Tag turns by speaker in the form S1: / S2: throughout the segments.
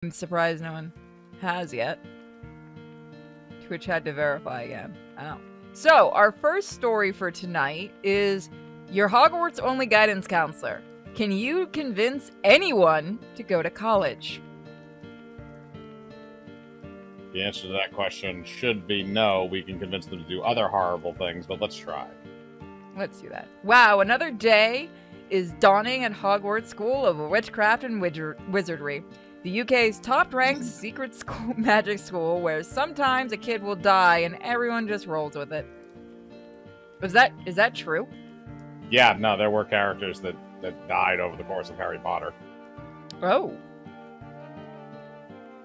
S1: I'm surprised no one has yet. Twitch had to verify again. Oh. So, our first story for tonight is your Hogwarts only guidance counselor. Can you convince anyone to go to college?
S2: The answer to that question should be no. We can convince them to do other horrible things, but let's try.
S1: Let's do that. Wow, another day is dawning at Hogwarts School of Witchcraft and Wizardry, the UK's top-ranked secret school magic school where sometimes a kid will die and everyone just rolls with it. Is that true?
S2: Yeah, no, there were characters that died over the course of Harry Potter.
S1: Oh.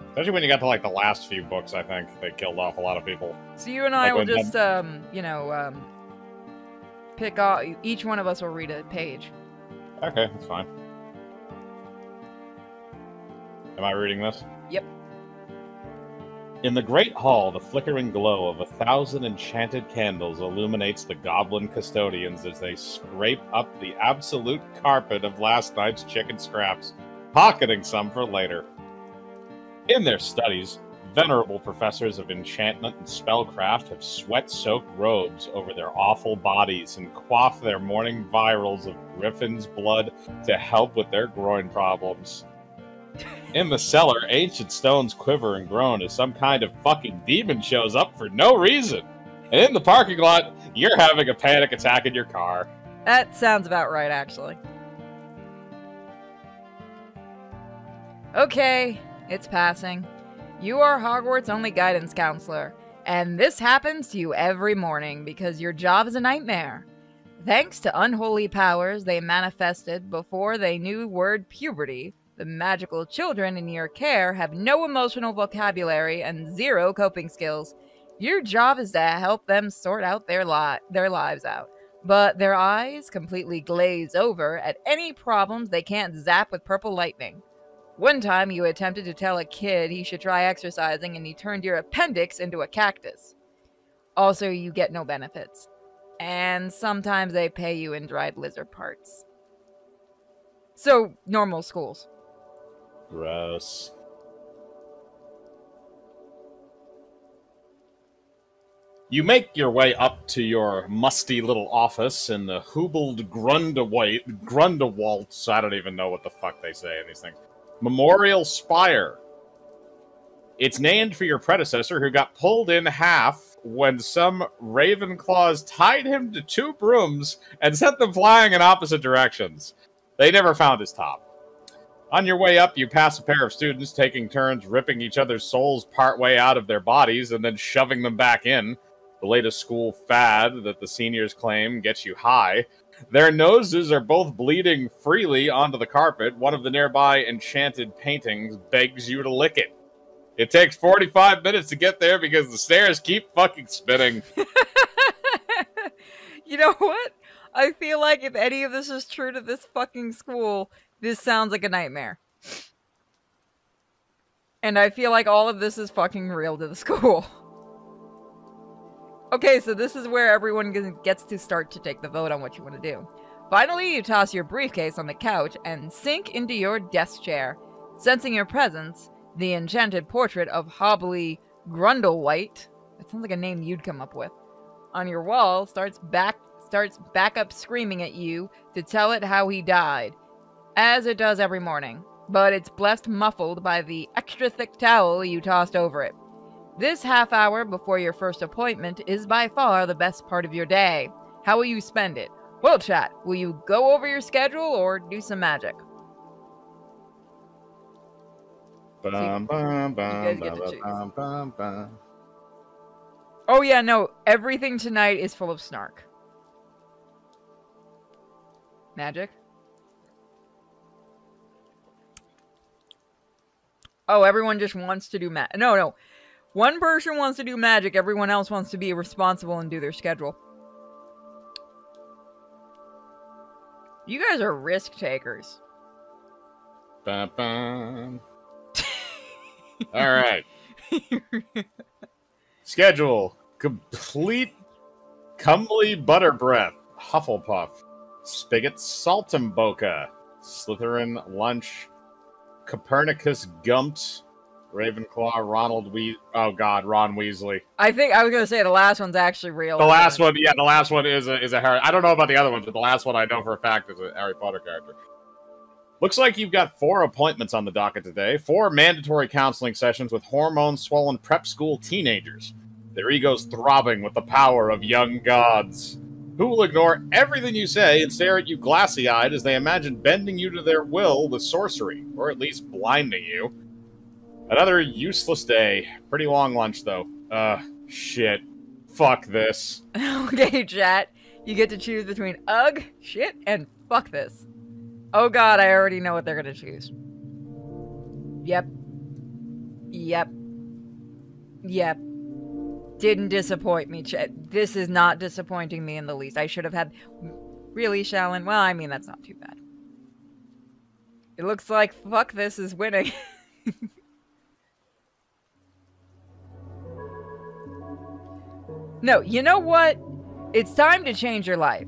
S2: Especially when you got to, like, the last few books, I think. They killed off a lot of people.
S1: So you and I will just, pick off... Each one of us will read a page.
S2: Okay, that's fine. Am I reading this?
S1: Yep.
S2: In the great hall, the flickering glow of 1,000 enchanted candles illuminates the goblin custodians as they scrape up the absolute carpet of last night's chicken scraps, pocketing some for later. In their studies, venerable professors of enchantment and spellcraft have sweat-soaked robes over their awful bodies and quaff their morning virals of griffin's blood to help with their groin problems. In the cellar, ancient stones quiver and groan as some kind of fucking demon shows up for no reason. And in the parking lot, you're having a panic attack in your car.
S1: That sounds about right, actually. Okay, it's passing. You are Hogwarts' only guidance counselor, and this happens to you every morning because your job is a nightmare. Thanks to unholy powers they manifested before they knew word puberty, the magical children in your care have no emotional vocabulary and zero coping skills. Your job is to help them sort out their lives out, but their eyes completely glaze over at any problems they can't zap with purple lightning. One time you attempted to tell a kid he should try exercising and he turned your appendix into a cactus. Also, you get no benefits. And sometimes they pay you in dried lizard parts. So, normal schools.
S2: Gross. You make your way up to your musty little office in the Hubald Grundewaltz, I don't even know what the fuck they say in these things, Memorial Spire. It's named for your predecessor who got pulled in half when some Ravenclaws tied him to 2 brooms and sent them flying in opposite directions. They never found his top. On your way up, you pass a pair of students taking turns ripping each other's souls partway out of their bodies and then shoving them back in. The latest school fad that the seniors claim gets you high. Their noses are both bleeding freely onto the carpet. One of the nearby enchanted paintings begs you to lick it. It takes 45 minutes to get there because the stairs keep fucking spinning.
S1: You know what? I feel like if any of this is true to this fucking school, this sounds like a nightmare. And I feel like all of this is fucking real to the school. Okay, so this is where everyone gets to start to take the vote on what you want to do. Finally, you toss your briefcase on the couch and sink into your desk chair. Sensing your presence, the enchanted portrait of Hobbly Grundlewhite, that sounds like a name you'd come up with, on your wall starts back up screaming at you to tell it how he died, as it does every morning, but it's blessed muffled by the extra thick towel you tossed over it. This half hour before your first appointment is by far the best part of your day. How will you spend it? Well, chat, will you go over your schedule or do some magic? You guys get to choose. Oh yeah, no, everything tonight is full of snark. Magic? Oh, everyone just wants to do No. One person wants to do magic, everyone else wants to be responsible and do their schedule. You guys are risk takers.
S2: Bum, bum. Alright. Schedule. Complete Comely Butter Breath. Hufflepuff. Spigot Saltimboca. Slytherin Lunch. Copernicus Gumped. Ravenclaw, oh god, Ron Weasley.
S1: I think I was gonna say the last one's actually real.
S2: The last one is a Harry. I don't know about the other ones, but the last one I know for a fact is a Harry Potter character. Looks like you've got 4 appointments on the docket today. 4 mandatory counseling sessions with hormone-swollen prep school teenagers. Their egos throbbing with the power of young gods, who will ignore everything you say and stare at you glassy-eyed as they imagine bending you to their will with sorcery, or at least blinding you. Another useless day. Pretty long lunch, though. Shit. Fuck this.
S1: Okay, chat. You get to choose between ugh, shit, and fuck this. Oh god, I already know what they're gonna choose. Yep. Yep. Yep. Didn't disappoint me, chat. This is not disappointing me in the least. I should have had... Really, Shallon? Well, I mean, that's not too bad. It looks like fuck this is winning. No, you know what? It's time to change your life.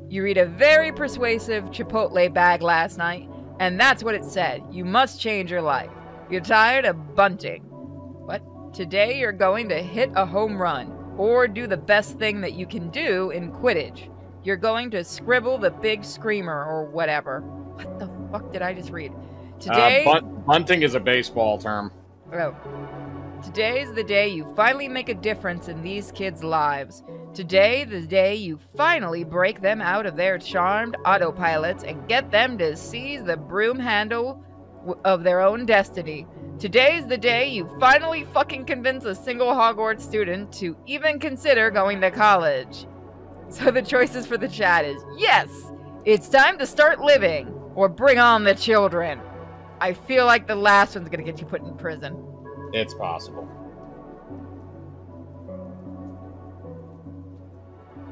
S1: You read a very persuasive Chipotle bag last night, and that's what it said. You must change your life. You're tired of bunting. What? Today you're going to hit a home run, or do the best thing that you can do in Quidditch. You're going to scribble the big screamer, or whatever. What the fuck did I just read? Today...
S2: bunting is a baseball term.
S1: Oh. Today's the day you finally make a difference in these kids' lives. Today, the day you finally break them out of their charmed autopilots and get them to seize the broom handle of their own destiny. Today's the day you finally fucking convince a single Hogwarts student to even consider going to college. So the choices for the chat is, yes, it's time to start living, or bring on the children. I feel like the last one's gonna get you put in prison.
S2: It's possible.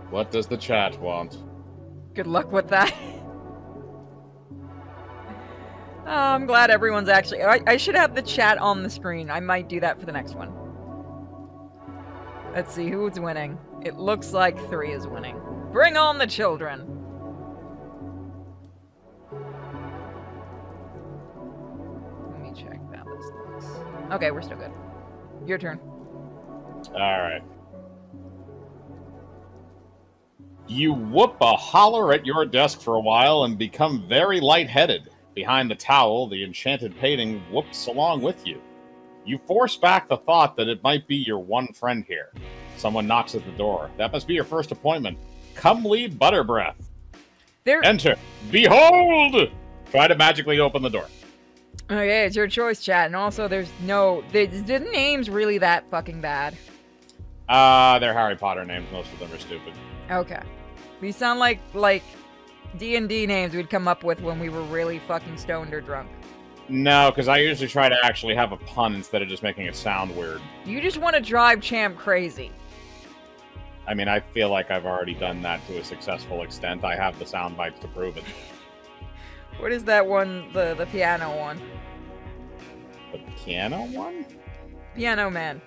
S2: What does the chat want?
S1: Good luck with that. Oh, I'm glad everyone's actually... I should have the chat on the screen. I might do that for the next one. Let's see, who's winning? It looks like 3 is winning. Bring on the children! Let me check how this looks. Okay, we're still good. Your turn.
S2: Alright. You whoop a holler at your desk for a while and become very lightheaded. Behind the towel, the enchanted painting whoops along with you. You force back the thought that it might be your one friend here. Someone knocks at the door. That must be your first appointment. Comely Butterbreath. Enter. Behold! Try to magically open the door.
S1: Okay, it's your choice, chat. And also, there's no... The names really that fucking bad?
S2: They're Harry Potter names. Most of them are stupid.
S1: Okay. These sound like D&D names we'd come up with when we were really fucking stoned or drunk.
S2: No, because I usually try to actually have a pun instead of just making it sound weird.
S1: You just want to drive Champ crazy.
S2: I mean, I feel like I've already done that to a successful extent. I have the sound bites to prove it.
S1: What is that one, the piano one?
S2: The piano one?
S1: Piano Man.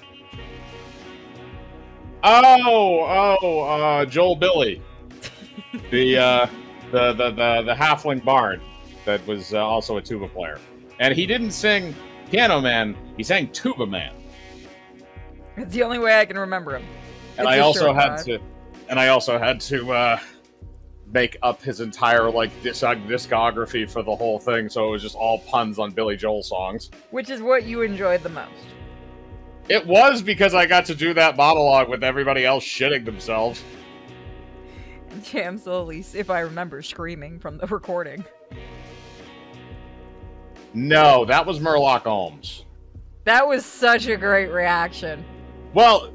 S2: Joel Billy. the halfling bard that was also a tuba player. And he didn't sing Piano Man, he sang Tuba Man.
S1: It's the only way I can remember him.
S2: And I also had to make up his entire discography for the whole thing, so it was just all puns on Billy Joel songs.
S1: Which is what you enjoyed the most.
S2: It was because I got to do that monologue with everybody else shitting themselves.
S1: Jam slowly, if I remember, screaming from the recording.
S2: No, that was Murloc Holmes.
S1: That was such a great reaction.
S2: Well,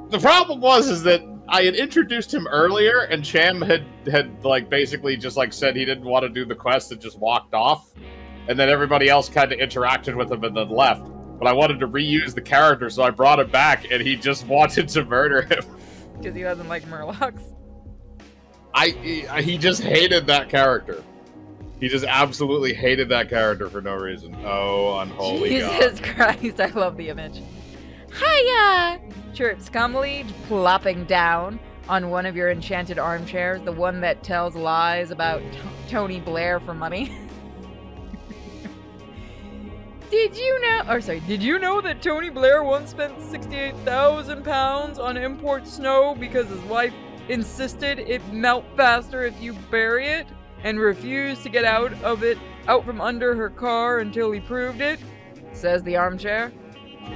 S2: the problem is that I had introduced him earlier, and Cham had basically just said he didn't want to do the quest and just walked off. And then everybody else kind of interacted with him and then left. But I wanted to reuse the character, so I brought him back, and he just wanted to murder him.
S1: Because he doesn't like Murlocs?
S2: He just hated that character. He just absolutely hated that character for no reason. Oh, unholy God.
S1: Jesus Christ, I love the image. Hiya! Chirps Comely, plopping down on one of your enchanted armchairs, the one that tells lies about Tony Blair for money. Did you know that Tony Blair once spent 68,000 pounds on import snow because his wife insisted it melt faster if you bury it, and refused to get out from under her car until he proved it? Says the armchair.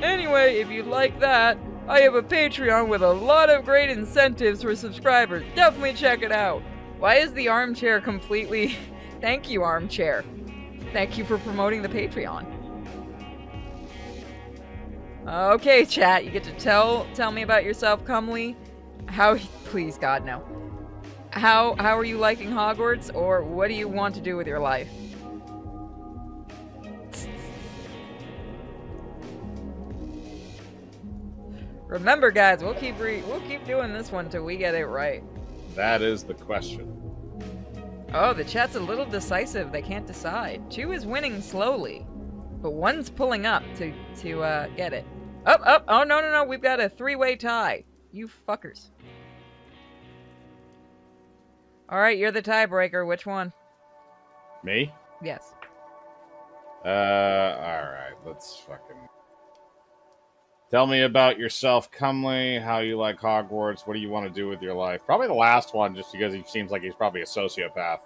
S1: Anyway, if you'd like that, I have a Patreon with a lot of great incentives for subscribers. Definitely check it out. Why is the armchair completely... Thank you, armchair. Thank you for promoting the Patreon. Okay, chat, you get to tell me about yourself, Cumley. Please, God, no. How are you liking Hogwarts, or what do you want to do with your life? Remember, guys, we'll keep doing this one till we get it right.
S2: That is the question.
S1: Oh, the chat's a little decisive. They can't decide. 2 is winning slowly, but 1's pulling up to get it. Up. Oh, no. We've got a 3-way tie. You fuckers. All right, you're the tiebreaker. Which one?
S2: Me?
S1: Yes.
S2: All right. Let's fucking... Tell me about yourself, Cumley, how you like Hogwarts, what do you want to do with your life? Probably the last one, just because he seems like he's probably a sociopath.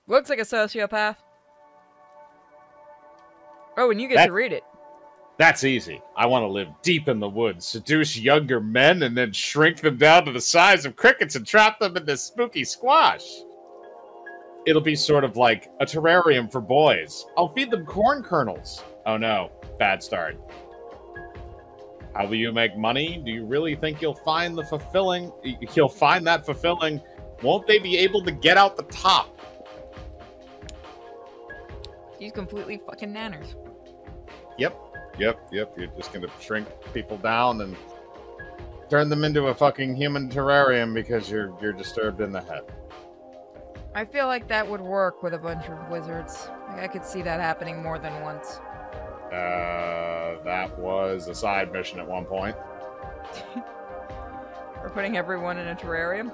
S1: Looks like a sociopath. Oh, and you get to read it.
S2: That's easy. I want to live deep in the woods, seduce younger men, and then shrink them down to the size of crickets and trap them in this spooky squash. It'll be sort of like a terrarium for boys. I'll feed them corn kernels. Oh no, bad start. How will you make money? Do you really think you'll find that fulfilling? Won't they be able to get out the top?
S1: He's completely fucking nanners.
S2: Yep. You're just gonna shrink people down and turn them into a fucking human terrarium because you're disturbed in the head.
S1: I feel like that would work with a bunch of wizards. Like, I could see that happening more than once.
S2: That was a side mission at one point.
S1: We're putting everyone in a terrarium?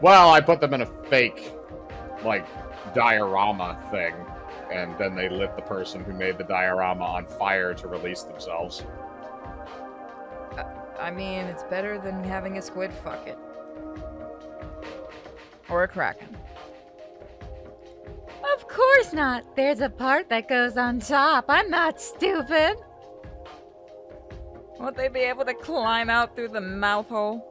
S2: Well, I put them in a fake, like, diorama thing, and then they lit the person who made the diorama on fire to release themselves.
S1: I mean, it's better than having a squid fuck it. Or a kraken.
S3: Of course not. There's a part that goes on top. I'm not stupid.
S1: Won't they be able to climb out through the mouth hole?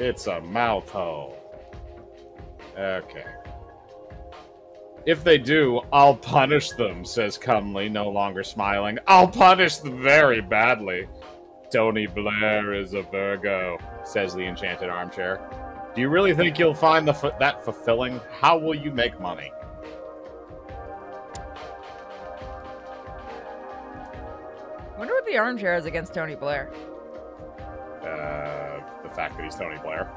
S2: It's a mouth hole. Okay. If they do, I'll punish them, says Cumley, no longer smiling. I'll punish them very badly. Tony Blair is a Virgo, says the enchanted armchair. Do you really think you'll find that fulfilling? How will you make money?
S1: Wonder what the armchair is against Tony Blair.
S2: The fact that he's Tony Blair.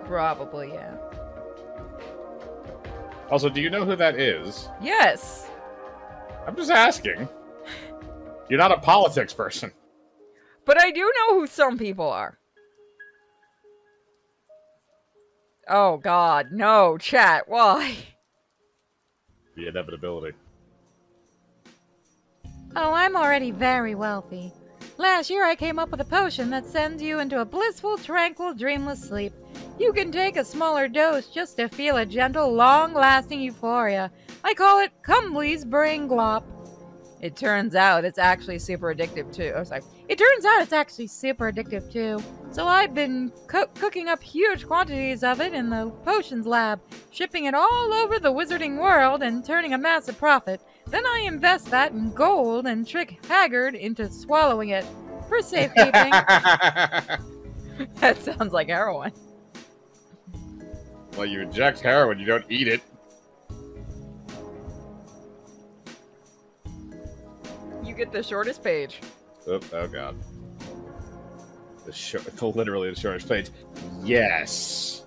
S1: Probably, yeah.
S2: Also, do you know who that is?
S1: Yes.
S2: I'm just asking. You're not a politics person.
S1: But I do know who some people are. Oh, God. No, chat. Why?
S2: The inevitability.
S3: Oh, I'm already very wealthy. Last year I came up with a potion that sends you into a blissful, tranquil, dreamless sleep. You can take a smaller dose just to feel a gentle, long-lasting euphoria. I call it Cumley's Brain Glop. It turns out it's actually super addictive too. Oh, sorry. It turns out it's actually super addictive too. So I've been cooking up huge quantities of it in the potions lab, shipping it all over the wizarding world and turning a massive profit. Then I invest that in gold and trick Haggard into swallowing it for safekeeping.
S1: That sounds like heroin.
S2: Well, you inject heroin, you don't eat it.
S1: You get the shortest page.
S2: Oh god. Literally the shortest page. Yes.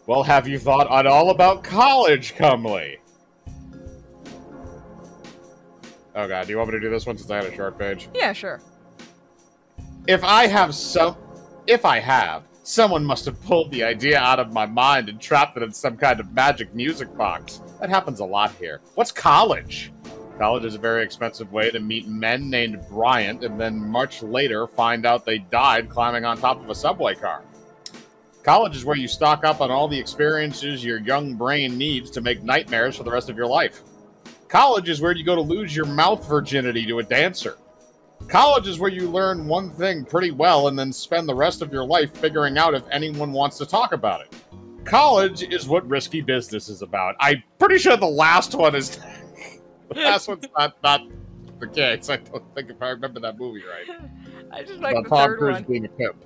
S2: Well, have you thought at all about college, Cumley? Oh god, do you want me to do this one since I had a short page?
S1: Yeah, sure.
S2: If I have Someone must have pulled the idea out of my mind and trapped it in some kind of magic music box. That happens a lot here. What's college? College is a very expensive way to meet men named Bryant and then much later find out they died climbing on top of a subway car. College is where you stock up on all the experiences your young brain needs to make nightmares for the rest of your life. College is where you go to lose your mouth virginity to a dancer. College is where you learn one thing pretty well and then spend the rest of your life figuring out if anyone wants to talk about it. College is what risky business is about. I'm pretty sure the last one is... the last one's not the case. I don't think if I remember that movie right.
S1: I just like the
S2: Tom
S1: third
S2: Cruise
S1: one.
S2: being a pimp.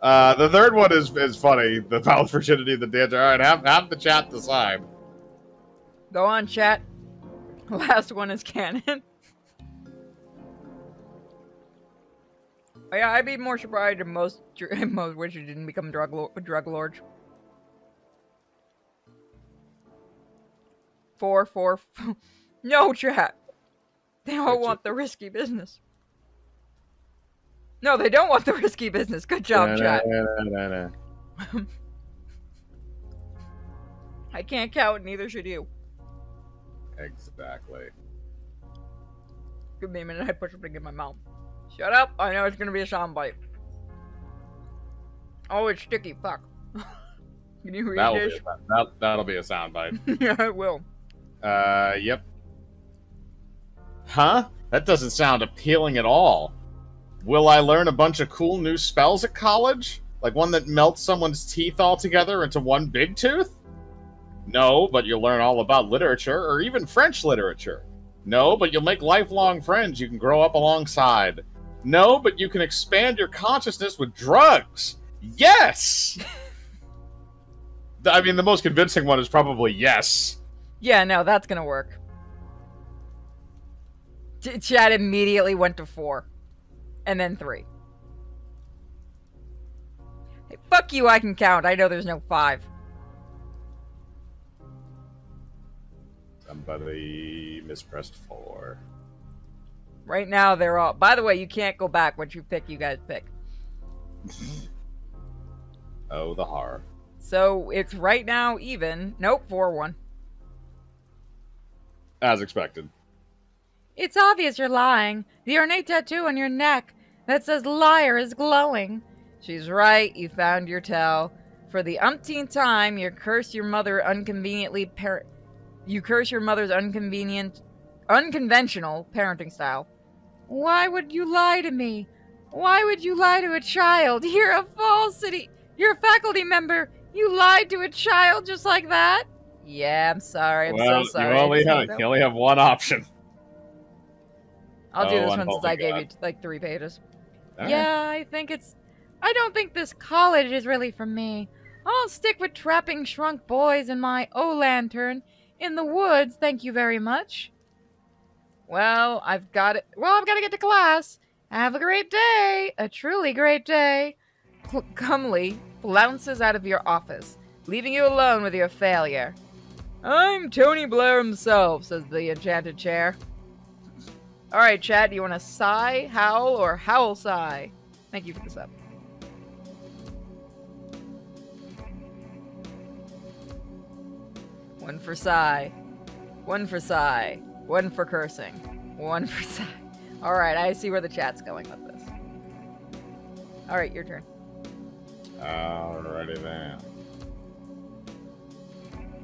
S2: The third one is funny. The mouth virginity of the dancer. All right, have the chat decide.
S1: Go on, chat. Last one is canon. Oh, yeah, I'd be more surprised if most witches didn't become drug lords. 4. No, chat. They don't want the risky business. No, they don't want the risky business. Good job, chat. I can't count, neither should you.
S2: Exactly.
S1: Give me a minute, I put something in my mouth. Shut up! I know it's gonna be a soundbite. Oh, it's sticky, fuck. Can you read this?
S2: That'll be a soundbite.
S1: Yeah, it will.
S2: Yep. Huh? That doesn't sound appealing at all. Will I learn a bunch of cool new spells at college? Like one that melts someone's teeth all together into one big tooth? No, but you'll learn all about literature, or even French literature. No, but you'll make lifelong friends you can grow up alongside. No, but you can expand your consciousness with drugs. Yes! I mean, the most convincing one is probably yes.
S1: Yeah, no, that's gonna work. Chad immediately went to 4. And then 3. Hey, fuck you, I can count. I know there's no 5.
S2: Somebody mispressed 4.
S1: Right now, they're all... By the way, you can't go back. What you pick, you guys pick.
S2: Oh, the horror.
S1: So, it's right now even. Nope, 4-1.
S2: As expected.
S3: It's obvious you're lying. The ornate tattoo on your neck that says liar is glowing.
S1: She's right. You found your tell. For the umpteenth time, you curse your mother You curse your mother's unconventional parenting style.
S3: Why would you lie to me? Why would you lie to a child? You're a falsity. You're a faculty member. You lied to a child just like that?
S1: Yeah, I'm sorry. I'm
S2: Well,
S1: so sorry.
S2: you only have one option.
S1: I'll do this one since
S2: unholy
S1: I gave
S2: God.
S1: you like 3 pages.
S2: All
S3: Yeah, I don't think this college is really for me. I'll stick with trapping shrunk boys in my O-lantern in the woods, thank you very much.
S1: Well, I've got to get to class.
S3: Have a great day. A truly great day.
S1: Comely flounces out of your office, leaving you alone with your failure. I'm Tony Blair himself, says the enchanted chair. Alright, Chad, do you want to sigh, howl, or howl sigh? Thank you for this up. One for sigh. One for sigh. One for cursing. One for sigh. Alright, I see where the chat's going with this. Alright, your turn.
S2: Alrighty then.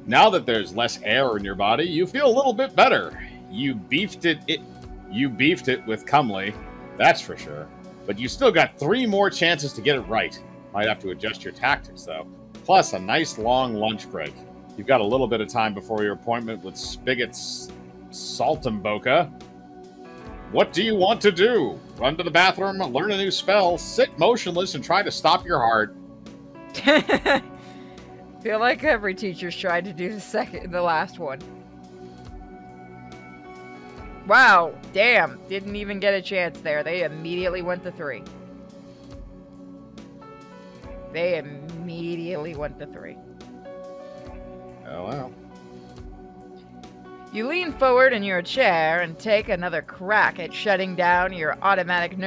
S2: Now that there's less air in your body, you feel a little bit better. You beefed it with Comely, that's for sure. But you still got 3 more chances to get it right. Might have to adjust your tactics, though. Plus, a nice long lunch break. You've got a little bit of time before your appointment with Spigot's Saltimboca. What do you want to do? Run to the bathroom, learn a new spell, sit motionless, and try to stop your heart.
S1: Feel like every teacher's tried to do the last one. Wow, damn, didn't even get a chance there. They immediately went to 3. They immediately went to 3.
S2: Oh, well.
S1: You lean forward in your chair and take another crack at shutting down your automatic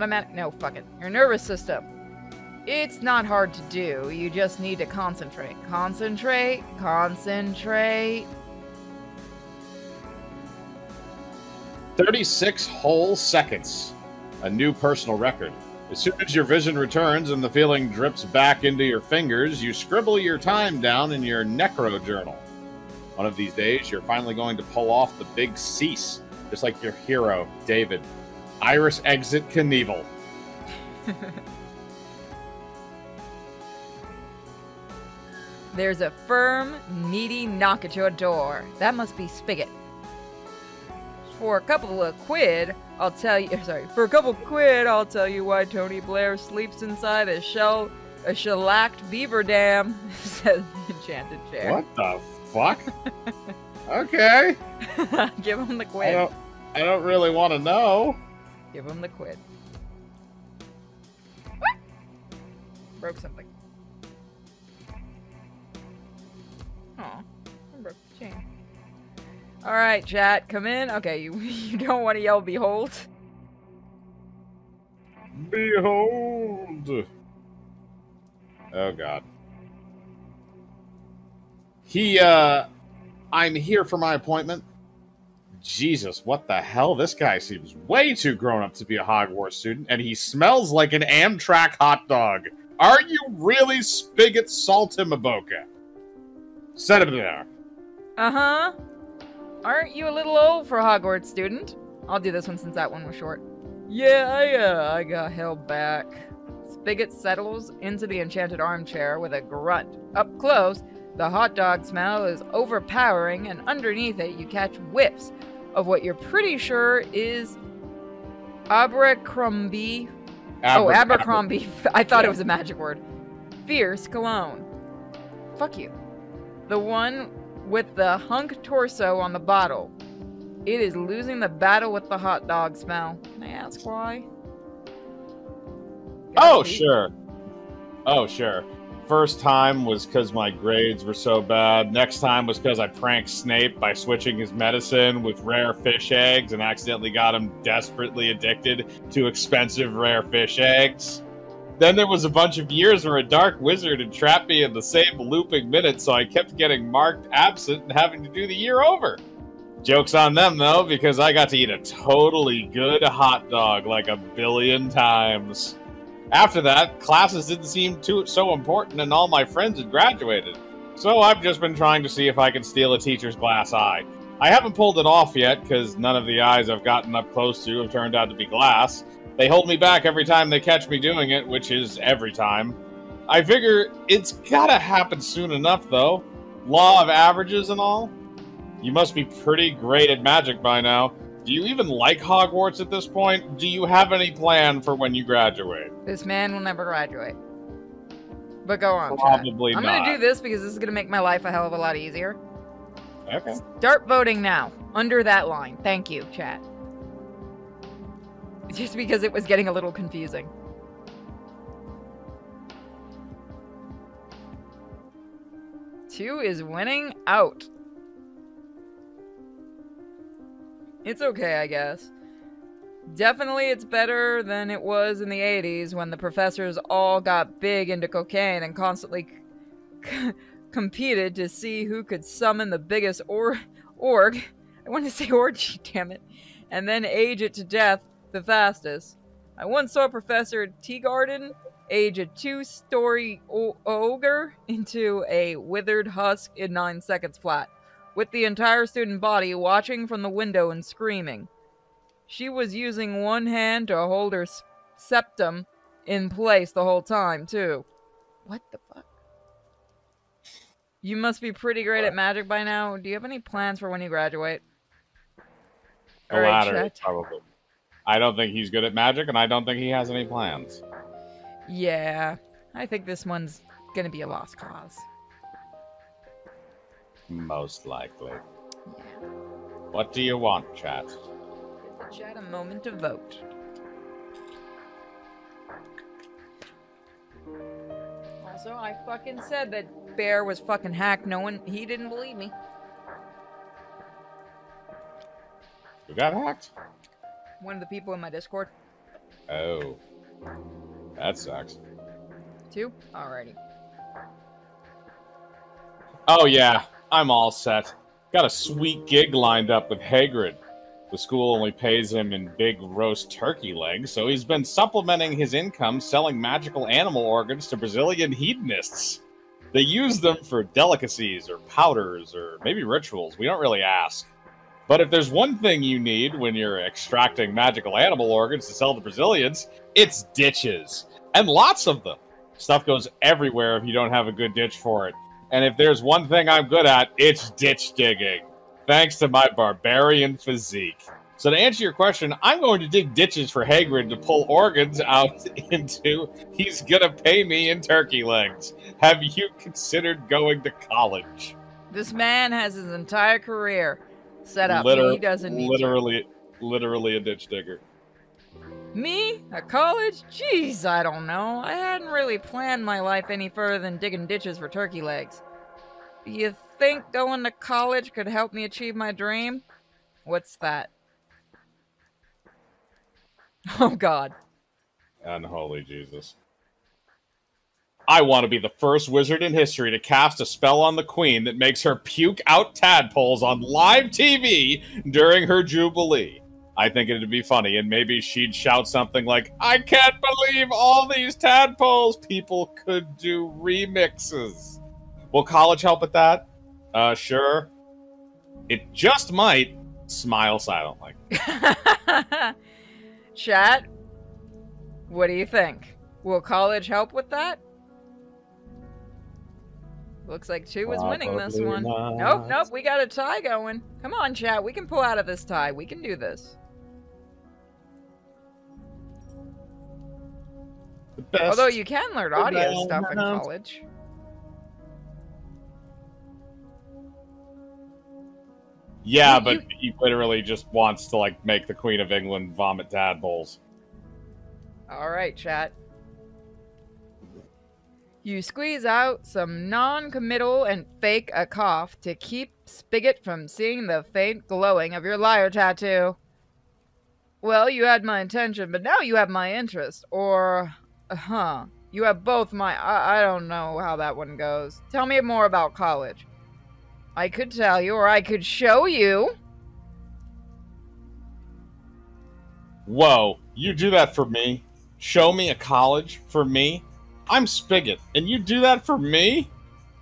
S1: Automatic, no, fuck it. Your nervous system. It's not hard to do. You just need to concentrate. Concentrate.
S2: 36 whole seconds. A new personal record. As soon as your vision returns and the feeling drips back into your fingers, you scribble your time down in your necro journal. One of these days, you're finally going to pull off the big cease, just like your hero, David. Iris exit Knievel.
S1: There's a firm, needy knock at your door. That must be Spigot. For a couple of quid, I'll tell you why Tony Blair sleeps inside a shellacked beaver dam, says the enchanted chair.
S2: What the fuck? Okay.
S1: Give him the quid.
S2: I don't really want to know.
S1: Give him the quid. What? Broke something. Aw, I broke the chain. Alright, chat, come in. Okay, you don't want to yell behold?
S2: Behold! Oh, God. I'm here for my appointment. Jesus, what the hell? This guy seems way too grown up to be a Hogwarts student, and he smells like an Amtrak hot dog. Are you really Spigot Saltimaboca? Set him there.
S1: Uh-huh. Aren't you a little old for a Hogwarts student? I'll do this one since that one was short. Yeah, I got held back. Spigot settles into the enchanted armchair with a grunt. Up close, the hot dog smell is overpowering, and underneath it you catch whiffs of what you're pretty sure is Abercrombie. Abercrombie. I thought it was a magic word. Fierce cologne. Fuck you. The one with the hunk torso on the bottle. It is losing the battle with the hot dog smell. Can I ask why?
S2: Oh, sure. First time was because my grades were so bad. Next time was because I pranked Snape by switching his medicine with rare fish eggs and accidentally got him desperately addicted to expensive rare fish eggs. Then there was a bunch of years where a dark wizard had trapped me in the same looping minutes, so I kept getting marked absent and having to do the year over. Joke's on them, though, because I got to eat a totally good hot dog like a billion times. After that, classes didn't seem so important and all my friends had graduated. So I've just been trying to see if I can steal a teacher's glass eye. I haven't pulled it off yet, because none of the eyes I've gotten up close to have turned out to be glass. They hold me back every time they catch me doing it, which is every time. I figure it's gotta happen soon enough, though. Law of averages and all. You must be pretty great at magic by now. Do you even like Hogwarts at this point? Do you have any plan for when you graduate?
S1: This man will never graduate. But go on,
S2: Probably
S1: chat.
S2: not.
S1: I'm gonna do this because this is gonna make my life a hell of a lot easier.
S2: Okay.
S1: Start voting now. Under that line. Thank you, chat. Just because it was getting a little confusing. Two is winning out. It's okay, I guess. Definitely it's better than it was in the 80s when the professors all got big into cocaine and constantly competed to see who could summon the biggest org. I want to say orgy, damn it. And then age it to death the fastest. I once saw Professor Teagarden age a 2-story ogre into a withered husk in 9 seconds flat, with the entire student body watching from the window and screaming. She was using one hand to hold her septum in place the whole time, too. What the fuck? You must be pretty great at magic by now. Do you have any plans for when you graduate?
S2: The latter, probably. I don't think he's good at magic, and I don't think he has any plans.
S1: Yeah, I think this one's gonna be a lost cause.
S2: Most likely.
S1: Yeah.
S2: What do you want, chat?
S1: Give the chat a moment to vote. Also, I fucking said that Bear was fucking hacked. He didn't believe me.
S2: You got hacked?
S1: One of the people in my Discord.
S2: Oh. That sucks.
S1: 2? Alrighty.
S2: Oh yeah, I'm all set. Got a sweet gig lined up with Hagrid. The school only pays him in big roast turkey legs, so he's been supplementing his income selling magical animal organs to Brazilian hedonists. They use them for delicacies or powders or maybe rituals. We don't really ask. But if there's one thing you need when you're extracting magical animal organs to sell to Brazilians, it's ditches. And lots of them. Stuff goes everywhere if you don't have a good ditch for it. And if there's one thing I'm good at, it's ditch digging. Thanks to my barbarian physique. So to answer your question, I'm going to dig ditches for Hagrid to pull organs out into. He's gonna pay me in turkey legs. Have you considered going to college?
S1: This man has his entire career set up. He doesn't need
S2: literally a ditch digger.
S1: Me? At college? Jeez, I don't know. I hadn't really planned my life any further than digging ditches for turkey legs. Do you think going to college could help me achieve my dream? What's that? Oh, God.
S2: Unholy Jesus. I want to be the first wizard in history to cast a spell on the Queen that makes her puke out tadpoles on live TV during her Jubilee. I think it'd be funny, and maybe she'd shout something like, "I can't believe all these tadpoles!" People could do remixes. Will college help with that? Sure. It just might. Smile silently.
S1: Chat, what do you think? Will college help with that? Looks like 2 is winning this one.
S2: Not.
S1: Nope, we got a tie going. Come on, chat, we can pull out of this tie. We can do this. Although you can learn audio stuff in college.
S2: Yeah, but he literally just wants to, like, make the Queen of England vomit tadpoles.
S1: Alright, chat. You squeeze out some non-committal and fake a cough to keep Spigot from seeing the faint glowing of your liar tattoo. Well, you had my attention, but now you have my interest. Or, you have both my... I don't know how that one goes. Tell me more about college. I could tell you, or I could show you.
S2: Whoa, you do that for me? Show me a college for me? I'm Spigot, and you do that for me?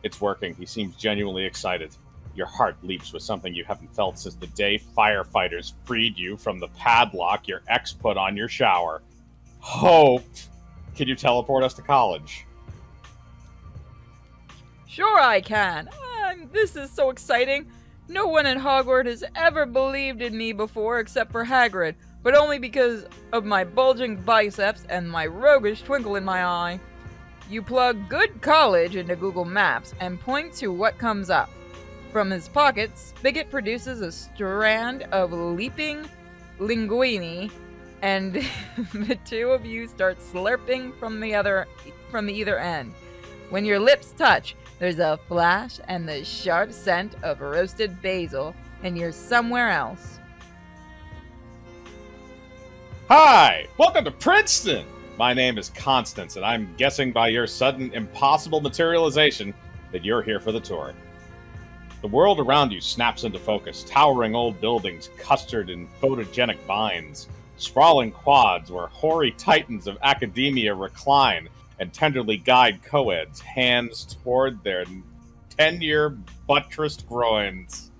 S2: It's working. He seems genuinely excited. Your heart leaps with something you haven't felt since the day firefighters freed you from the padlock your ex put on your shower. Hope. Can you teleport us to college?
S1: Sure I can. This is so exciting. No one in Hogwarts has ever believed in me before except for Hagrid, but only because of my bulging biceps and my roguish twinkle in my eye. You plug good college into Google Maps and point to what comes up. From his pocket, Spigot produces a strand of leaping linguini, and the two of you start slurping from the either end. When your lips touch, there's a flash and the sharp scent of roasted basil, and you're somewhere else.
S2: Hi! Welcome to Princeton! My name is Constance, and I'm guessing by your sudden, impossible materialization that you're here for the tour. The world around you snaps into focus, towering old buildings, custard and photogenic vines, sprawling quads where hoary titans of academia recline and tenderly guide co-eds, hands toward their 10-year buttressed groins.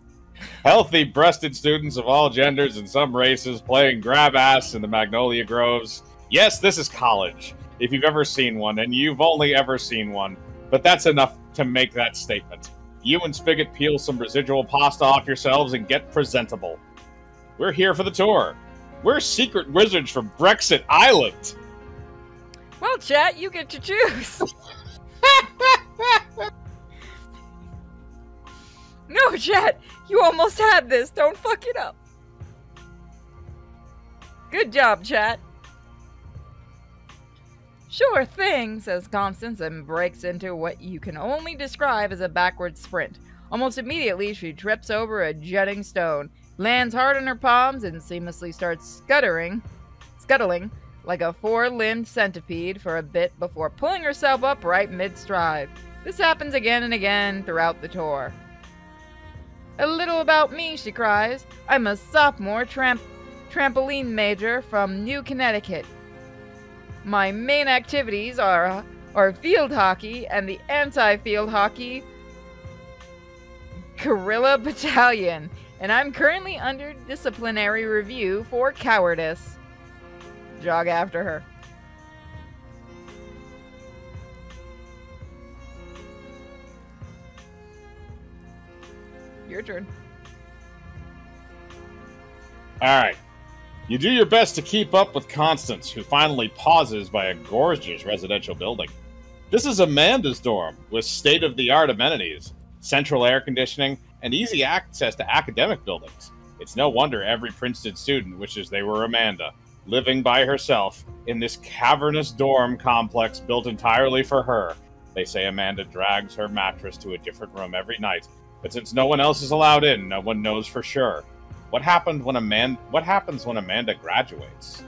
S2: Healthy breasted students of all genders and some races playing grab ass in the magnolia groves. Yes, this is college, if you've ever seen one, and you've only ever seen one, but that's enough to make that statement. You and Spigot peel some residual pasta off yourselves and get presentable. We're here for the tour. We're secret wizards from Brexit Island.
S1: Well, chat, you get to choose. No, chat, you almost had this. Don't fuck it up. Good job, chat. Sure thing, says Constance, and breaks into what you can only describe as a backward sprint. Almost immediately, she trips over a jutting stone, lands hard on her palms, and seamlessly starts scuttling like a four-limbed centipede for a bit before pulling herself up right mid-stride. This happens again and again throughout the tour. A little about me, she cries. I'm a sophomore trampoline major from New Connecticut. My main activities are field hockey and the anti-field hockey Guerrilla Battalion, and I'm currently under disciplinary review for cowardice. Jog after her. Your turn.
S2: Alright. You do your best to keep up with Constance, who finally pauses by a gorgeous residential building. This is Amanda's dorm, with state-of-the-art amenities, central air conditioning, and easy access to academic buildings. It's no wonder every Princeton student wishes they were Amanda, living by herself in this cavernous dorm complex built entirely for her. They say Amanda drags her mattress to a different room every night, but since no one else is allowed in, no one knows for sure. What happens when Amanda graduates?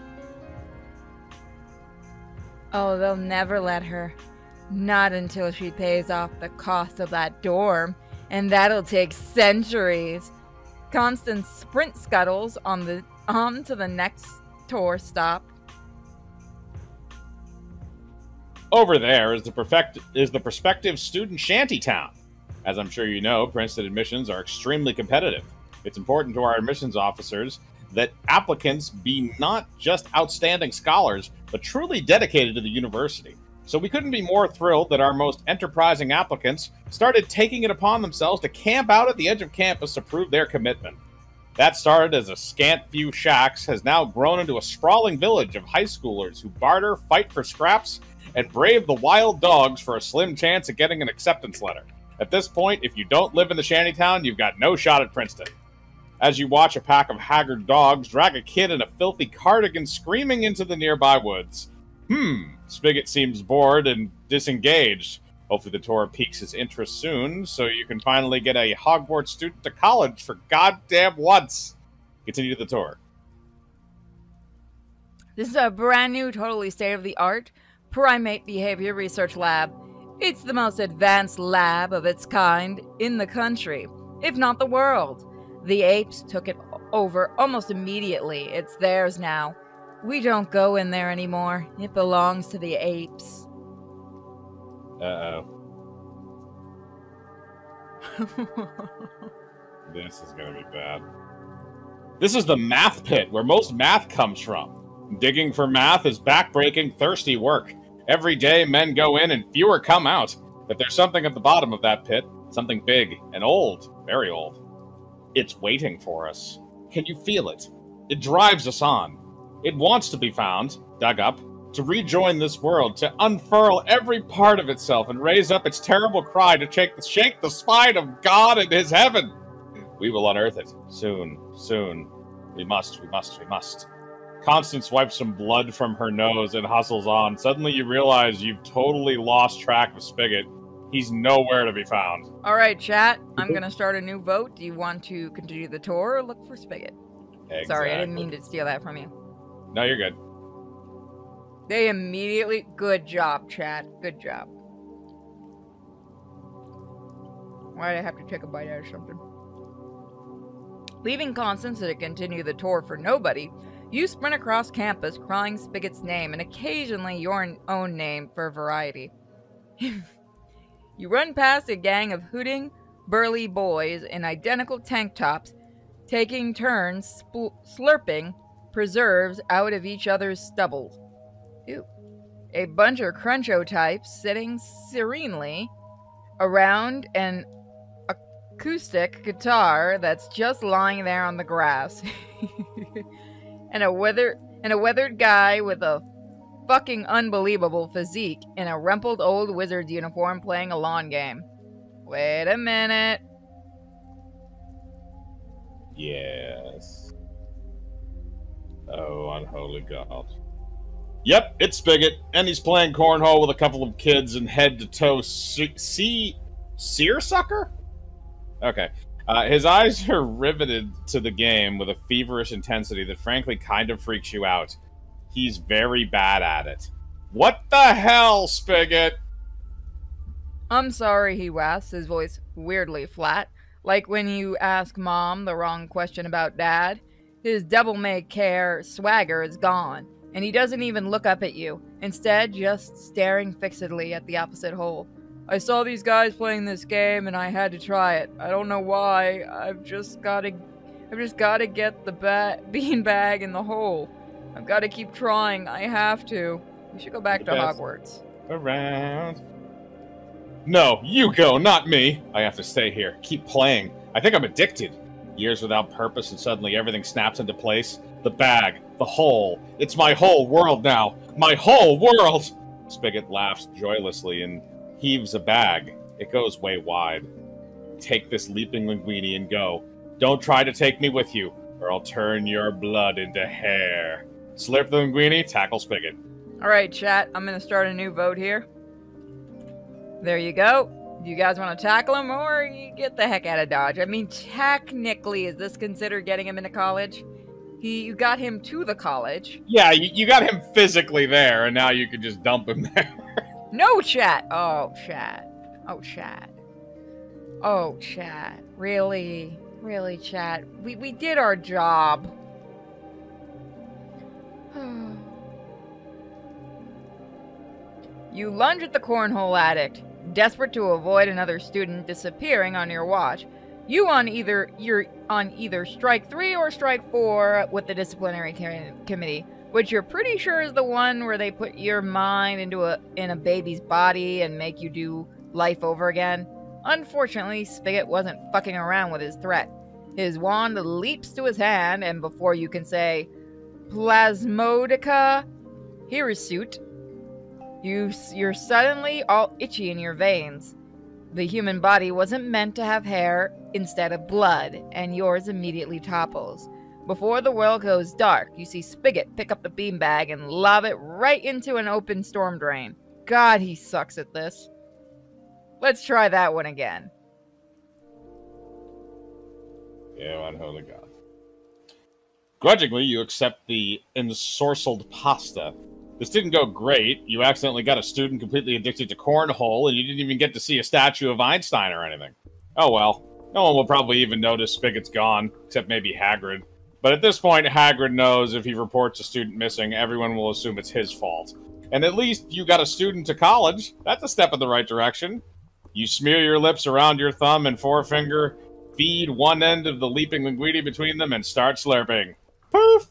S3: Oh, they'll never let her. Not until she pays off the cost of that dorm, and that'll take centuries.
S1: Constance sprint scuttles on to the next tour stop.
S2: Over there is the prospective student shantytown. As I'm sure you know, Princeton admissions are extremely competitive. It's important to our admissions officers that applicants be not just outstanding scholars, but truly dedicated to the university. So we couldn't be more thrilled that our most enterprising applicants started taking it upon themselves to camp out at the edge of campus to prove their commitment. That started as a scant few shacks has now grown into a sprawling village of high schoolers who barter, fight for scraps, and brave the wild dogs for a slim chance at getting an acceptance letter. At this point, if you don't live in the shantytown, you've got no shot at Princeton. As you watch a pack of haggard dogs drag a kid in a filthy cardigan screaming into the nearby woods. Spigot seems bored and disengaged. Hopefully the tour piques his interest soon, so you can finally get a Hogwarts student to college for goddamn once. Continue the tour.
S1: This is a brand new, totally state-of-the-art primate behavior research lab. It's the most advanced lab of its kind in the country, if not the world. The apes took it over almost immediately. It's theirs now. We don't go in there anymore. It belongs to the apes.
S2: Uh-oh. This is gonna be bad. This is the math pit, where most math comes from. Digging for math is backbreaking, thirsty work. Every day, men go in and fewer come out. But there's something at the bottom of that pit. Something big and old. Very old. It's waiting for us. Can you feel it? It drives us on. It wants to be found, dug up, to rejoin this world, to unfurl every part of itself and raise up its terrible cry to shake the spine of God and his heaven. We will unearth it. Soon, soon. We must. Constance wipes some blood from her nose and hustles on. Suddenly you realize you've totally lost track of Spigot. He's nowhere to be found.
S1: All right, chat. I'm going to start a new vote. Do you want to continue the tour or look for Spigot?
S2: Exactly.
S1: Sorry, I didn't mean to steal that from you.
S2: No, you're good.
S1: They immediately... Good job, chat. Good job. Why'd I have to take a bite out of something? Leaving Constance to continue the tour for nobody, you sprint across campus crying Spigot's name and occasionally your own name for variety. You run past a gang of hooting, burly boys in identical tank tops, taking turns slurping preserves out of each other's stubbles. Ew. A bunch of cruncho types sitting serenely around an acoustic guitar that's just lying there on the grass. and a weathered guy with a fucking unbelievable physique in a rumpled old wizard's uniform playing a lawn game. Wait a minute.
S2: Yes. Oh, unholy God. Yep, it's Spigot, and he's playing cornhole with a couple of kids in head-to-toe seersucker? Okay. His eyes are riveted to the game with a feverish intensity that frankly kind of freaks you out. He's very bad at it. What the hell, Spigot?
S1: I'm sorry, he wasps, his voice weirdly flat, like when you ask Mom the wrong question about Dad. His devil-may-care swagger is gone, and he doesn't even look up at you, instead just staring fixedly at the opposite hole. I saw these guys playing this game, and I had to try it. I don't know why. I've just gotta get the beanbag in the hole. I've gotta keep trying. I have to. We should go back to Hogwarts.
S2: Around. No, you go, not me. I have to stay here. Keep playing. I think I'm addicted. Years without purpose, and suddenly everything snaps into place. The bag, the hole. It's my whole world now. My whole world! Spigot laughs joylessly and heaves a bag. It goes way wide. Take this leaping linguini and go. Don't try to take me with you, or I'll turn your blood into hair. Slurp the linguini, tackle Spigot.
S1: Alright, chat, I'm gonna start a new vote here. There you go. Do you guys want to tackle him, or you get the heck out of Dodge? I mean, technically, is this considered getting him into college? You got him to the college.
S2: Yeah, you got him physically there, and now you can just dump him there.
S1: No, chat! Oh, chat. Oh, chat. Oh, chat. Really? Really, chat? We did our job. You lunge at the cornhole addict, desperate to avoid another student disappearing on your watch. You're on either strike 3 or strike 4 with the disciplinary committee, which you're pretty sure is the one where they put your mind in a baby's body and make you do life over again. Unfortunately, Spigot wasn't fucking around with his threat. His wand leaps to his hand, and before you can say, Plasmodica, hirsute, you're suddenly all itchy in your veins. The human body wasn't meant to have hair instead of blood, and yours immediately topples. Before the world goes dark, you see Spigot pick up the beanbag and lob it right into an open storm drain. God, he sucks at this. Let's try that one again.
S2: Yeah, unholy god. Grudgingly, you accept the ensorcelled pasta. This didn't go great. You accidentally got a student completely addicted to cornhole, and you didn't even get to see a statue of Einstein or anything. Oh well. No one will probably even notice Spigot's gone, except maybe Hagrid. But at this point, Hagrid knows if he reports a student missing, everyone will assume it's his fault. And at least you got a student to college. That's a step in the right direction. You smear your lips around your thumb and forefinger, feed one end of the leaping linguini between them, and start slurping. Poof!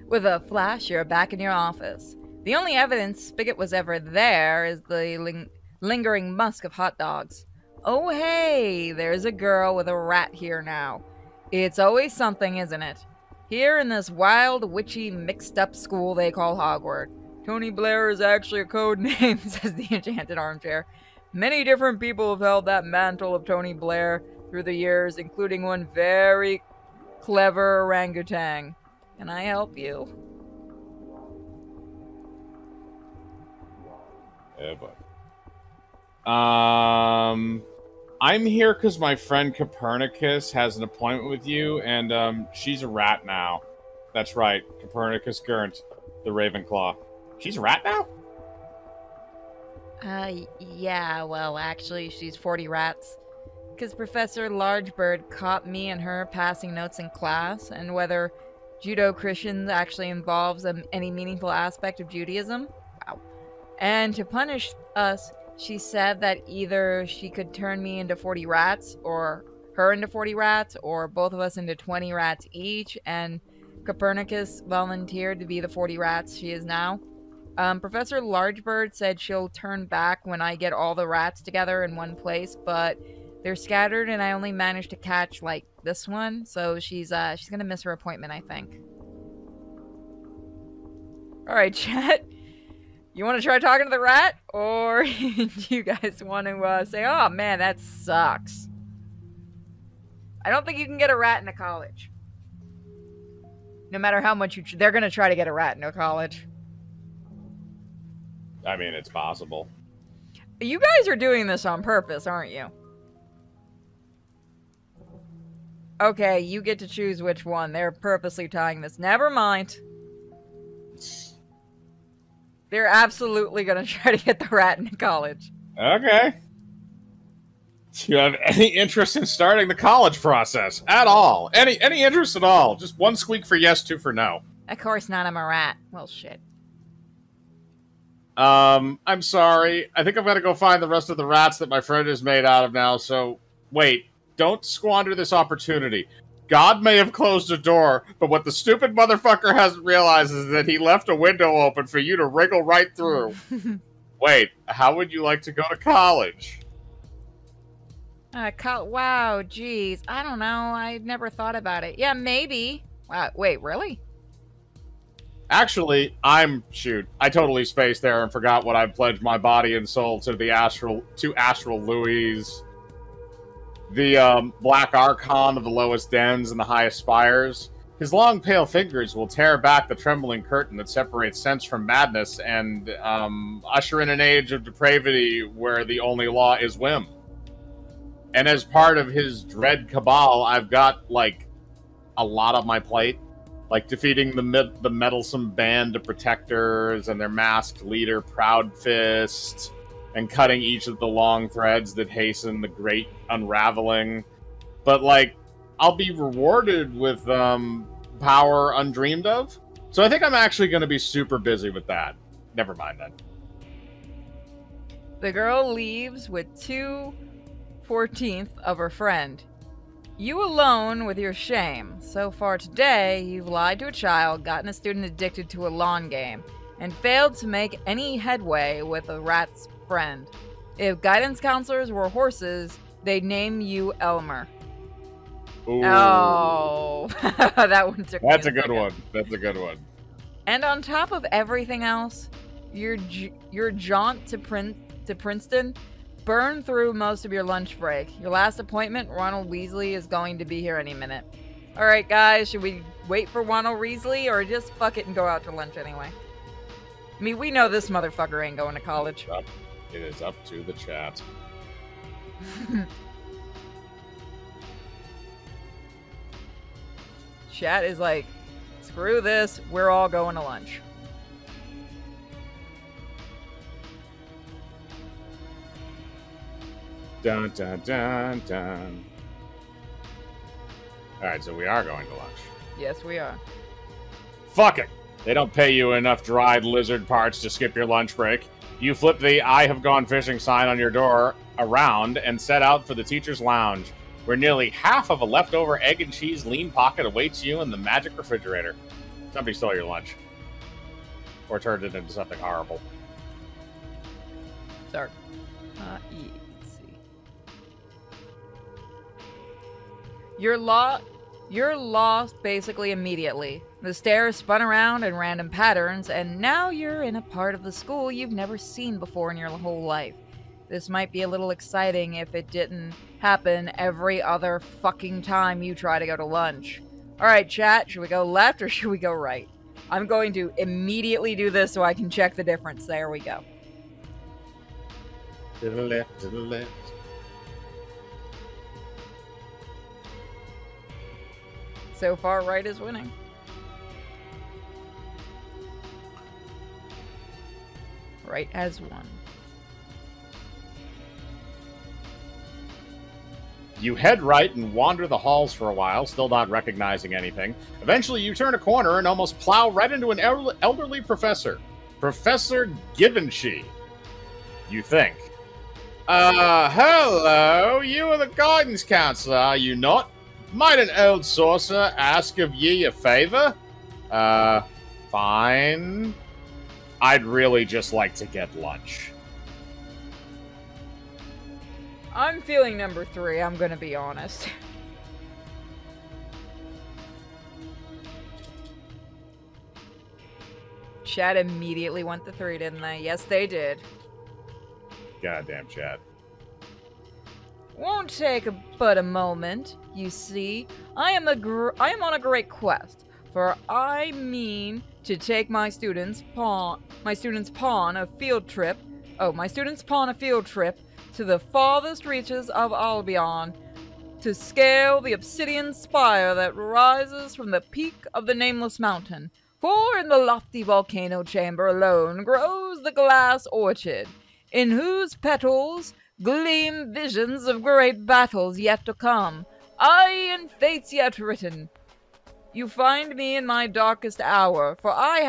S1: With a flash, you're back in your office. The only evidence Spigot was ever there is the lingering musk of hot dogs. Oh hey, there's a girl with a rat here now. It's always something, isn't it? Here in this wild, witchy, mixed-up school they call Hogwarts. Tony Blair is actually a code name, says the enchanted armchair. Many different people have held that mantle of Tony Blair through the years, including one very clever orangutan. Can I help you?
S2: Yeah, but I'm here because my friend Copernicus has an appointment with you, and she's a rat now. That's right, Copernicus Gurnt, the Ravenclaw. She's a rat now?
S1: Yeah, well, actually, she's 40 rats. Because Professor Largebird caught me and her passing notes in class, and whether Judeo-Christian actually involves any meaningful aspect of Judaism. Wow. And to punish us, she said that either she could turn me into 40 rats, or her into 40 rats, or both of us into 20 rats each, and Copernicus volunteered to be the 40 rats she is now. Professor Largebird said she'll turn back when I get all the rats together in one place, but they're scattered and I only managed to catch, like, this one, so she's gonna miss her appointment, I think. Alright, chat. You want to try talking to the rat? Or do you guys want to say, oh man, that sucks? I don't think you can get a rat into college. No matter how much they're gonna try to get a rat into college.
S2: I mean, it's possible.
S1: You guys are doing this on purpose, aren't you? Okay, you get to choose which one. They're purposely tying this. Never mind. They're absolutely gonna try to get the rat into college.
S2: Okay. Do you have any interest in starting the college process at all? Any interest at all? Just one squeak for yes, two for no.
S1: Of course not, I'm a rat. Well, shit.
S2: I'm sorry. I think I've got to go find the rest of the rats that my friend is made out of now, so wait. Don't squander this opportunity. God may have closed a door, but what the stupid motherfucker hasn't realized is that he left a window open for you to wriggle right through. Wait, how would you like to go to college?
S1: Wow, jeez. I don't know. I never thought about it. Yeah, maybe. Wait, really?
S2: Actually, I totally spaced there and forgot what I pledged my body and soul to the Astral Louis, the Black Archon of the lowest dens and the highest spires. His long, pale fingers will tear back the trembling curtain that separates sense from madness and usher in an age of depravity where the only law is whim. And as part of his dread cabal, I've got, like, a lot on my plate. Like defeating the meddlesome band of protectors and their masked leader, Proud Fist, and cutting each of the long threads that hasten the great unraveling. But, like, I'll be rewarded with power undreamed of. So I think I'm actually going to be super busy with that. Never mind then.
S1: The girl leaves with 2/14 of her friend. You alone with your shame. So far today, you've lied to a child, gotten a student addicted to a lawn game, and failed to make any headway with a rat's friend. If guidance counselors were horses, they'd name you Elmer.
S2: Ooh.
S1: Oh, that one took me
S2: That's a good one. That's a good one.
S1: And on top of everything else, your jaunt to Princeton burned through most of your lunch break. Your last appointment, Ronald Weasley, is going to be here any minute. Alright guys, should we wait for Ronald Weasley or just fuck it and go out to lunch anyway? I mean, we know this motherfucker ain't going to college.
S2: It is up to the chat.
S1: Chat is like, screw this, we're all going to lunch.
S2: Dun, dun, dun, dun. Alright, so we are going to lunch.
S1: Yes, we are.
S2: Fuck it! They don't pay you enough dried lizard parts to skip your lunch break. You flip the I have gone fishing sign on your door around and set out for the teacher's lounge, where nearly half of a leftover egg and cheese lean pocket awaits you in the magic refrigerator. Somebody stole your lunch. Or turned it into something horrible.
S1: Sorry. Let's see. You're lost basically immediately. The stairs spun around in random patterns, and now you're in a part of the school you've never seen before in your whole life. This might be a little exciting if it didn't happen every other fucking time you try to go to lunch. Alright, chat, should we go left or should we go right? I'm going to immediately do this so I can check the difference. There we go.
S2: To the left, to the left.
S1: So far, right is winning. Right has won.
S2: You head right and wander the halls for a while, still not recognizing anything. Eventually, you turn a corner and almost plow right into an elderly professor. Professor Givenchy. You think. Hello, you are the guidance counselor, are you not? Might an old sorcerer ask of ye a favor? Fine. I'd really just like to get lunch.
S1: I'm feeling number 3, I'm gonna be honest. Chat immediately went to 3, didn't they? Yes, they did.
S2: Goddamn chat.
S3: Won't take but a moment. You see, I am on a great quest, for I mean to take my students pawn a field trip to the farthest reaches of Albion, to scale the obsidian spire that rises from the peak of the Nameless Mountain.
S1: For in the lofty volcano chamber alone grows the glass orchid, in whose petals gleam visions of great battles yet to come, aye, and fates yet written. You find me in my darkest hour, for I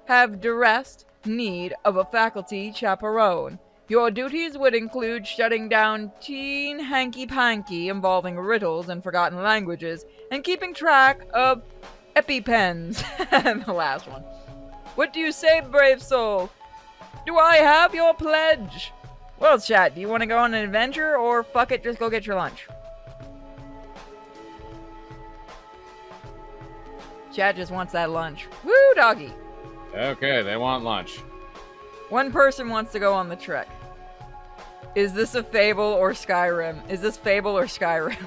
S1: have duress need of a faculty chaperone. Your duties would include shutting down teen hanky-panky involving riddles and forgotten languages, and keeping track of EpiPens. The last one. What do you say, brave soul? Do I have your pledge? Well, chat, do you want to go on an adventure, or fuck it, just go get your lunch? Chat just wants that lunch. Woo, doggy!
S2: Okay, they want lunch.
S1: One person wants to go on the trek. Is this a Fable or Skyrim? Is this Fable or Skyrim?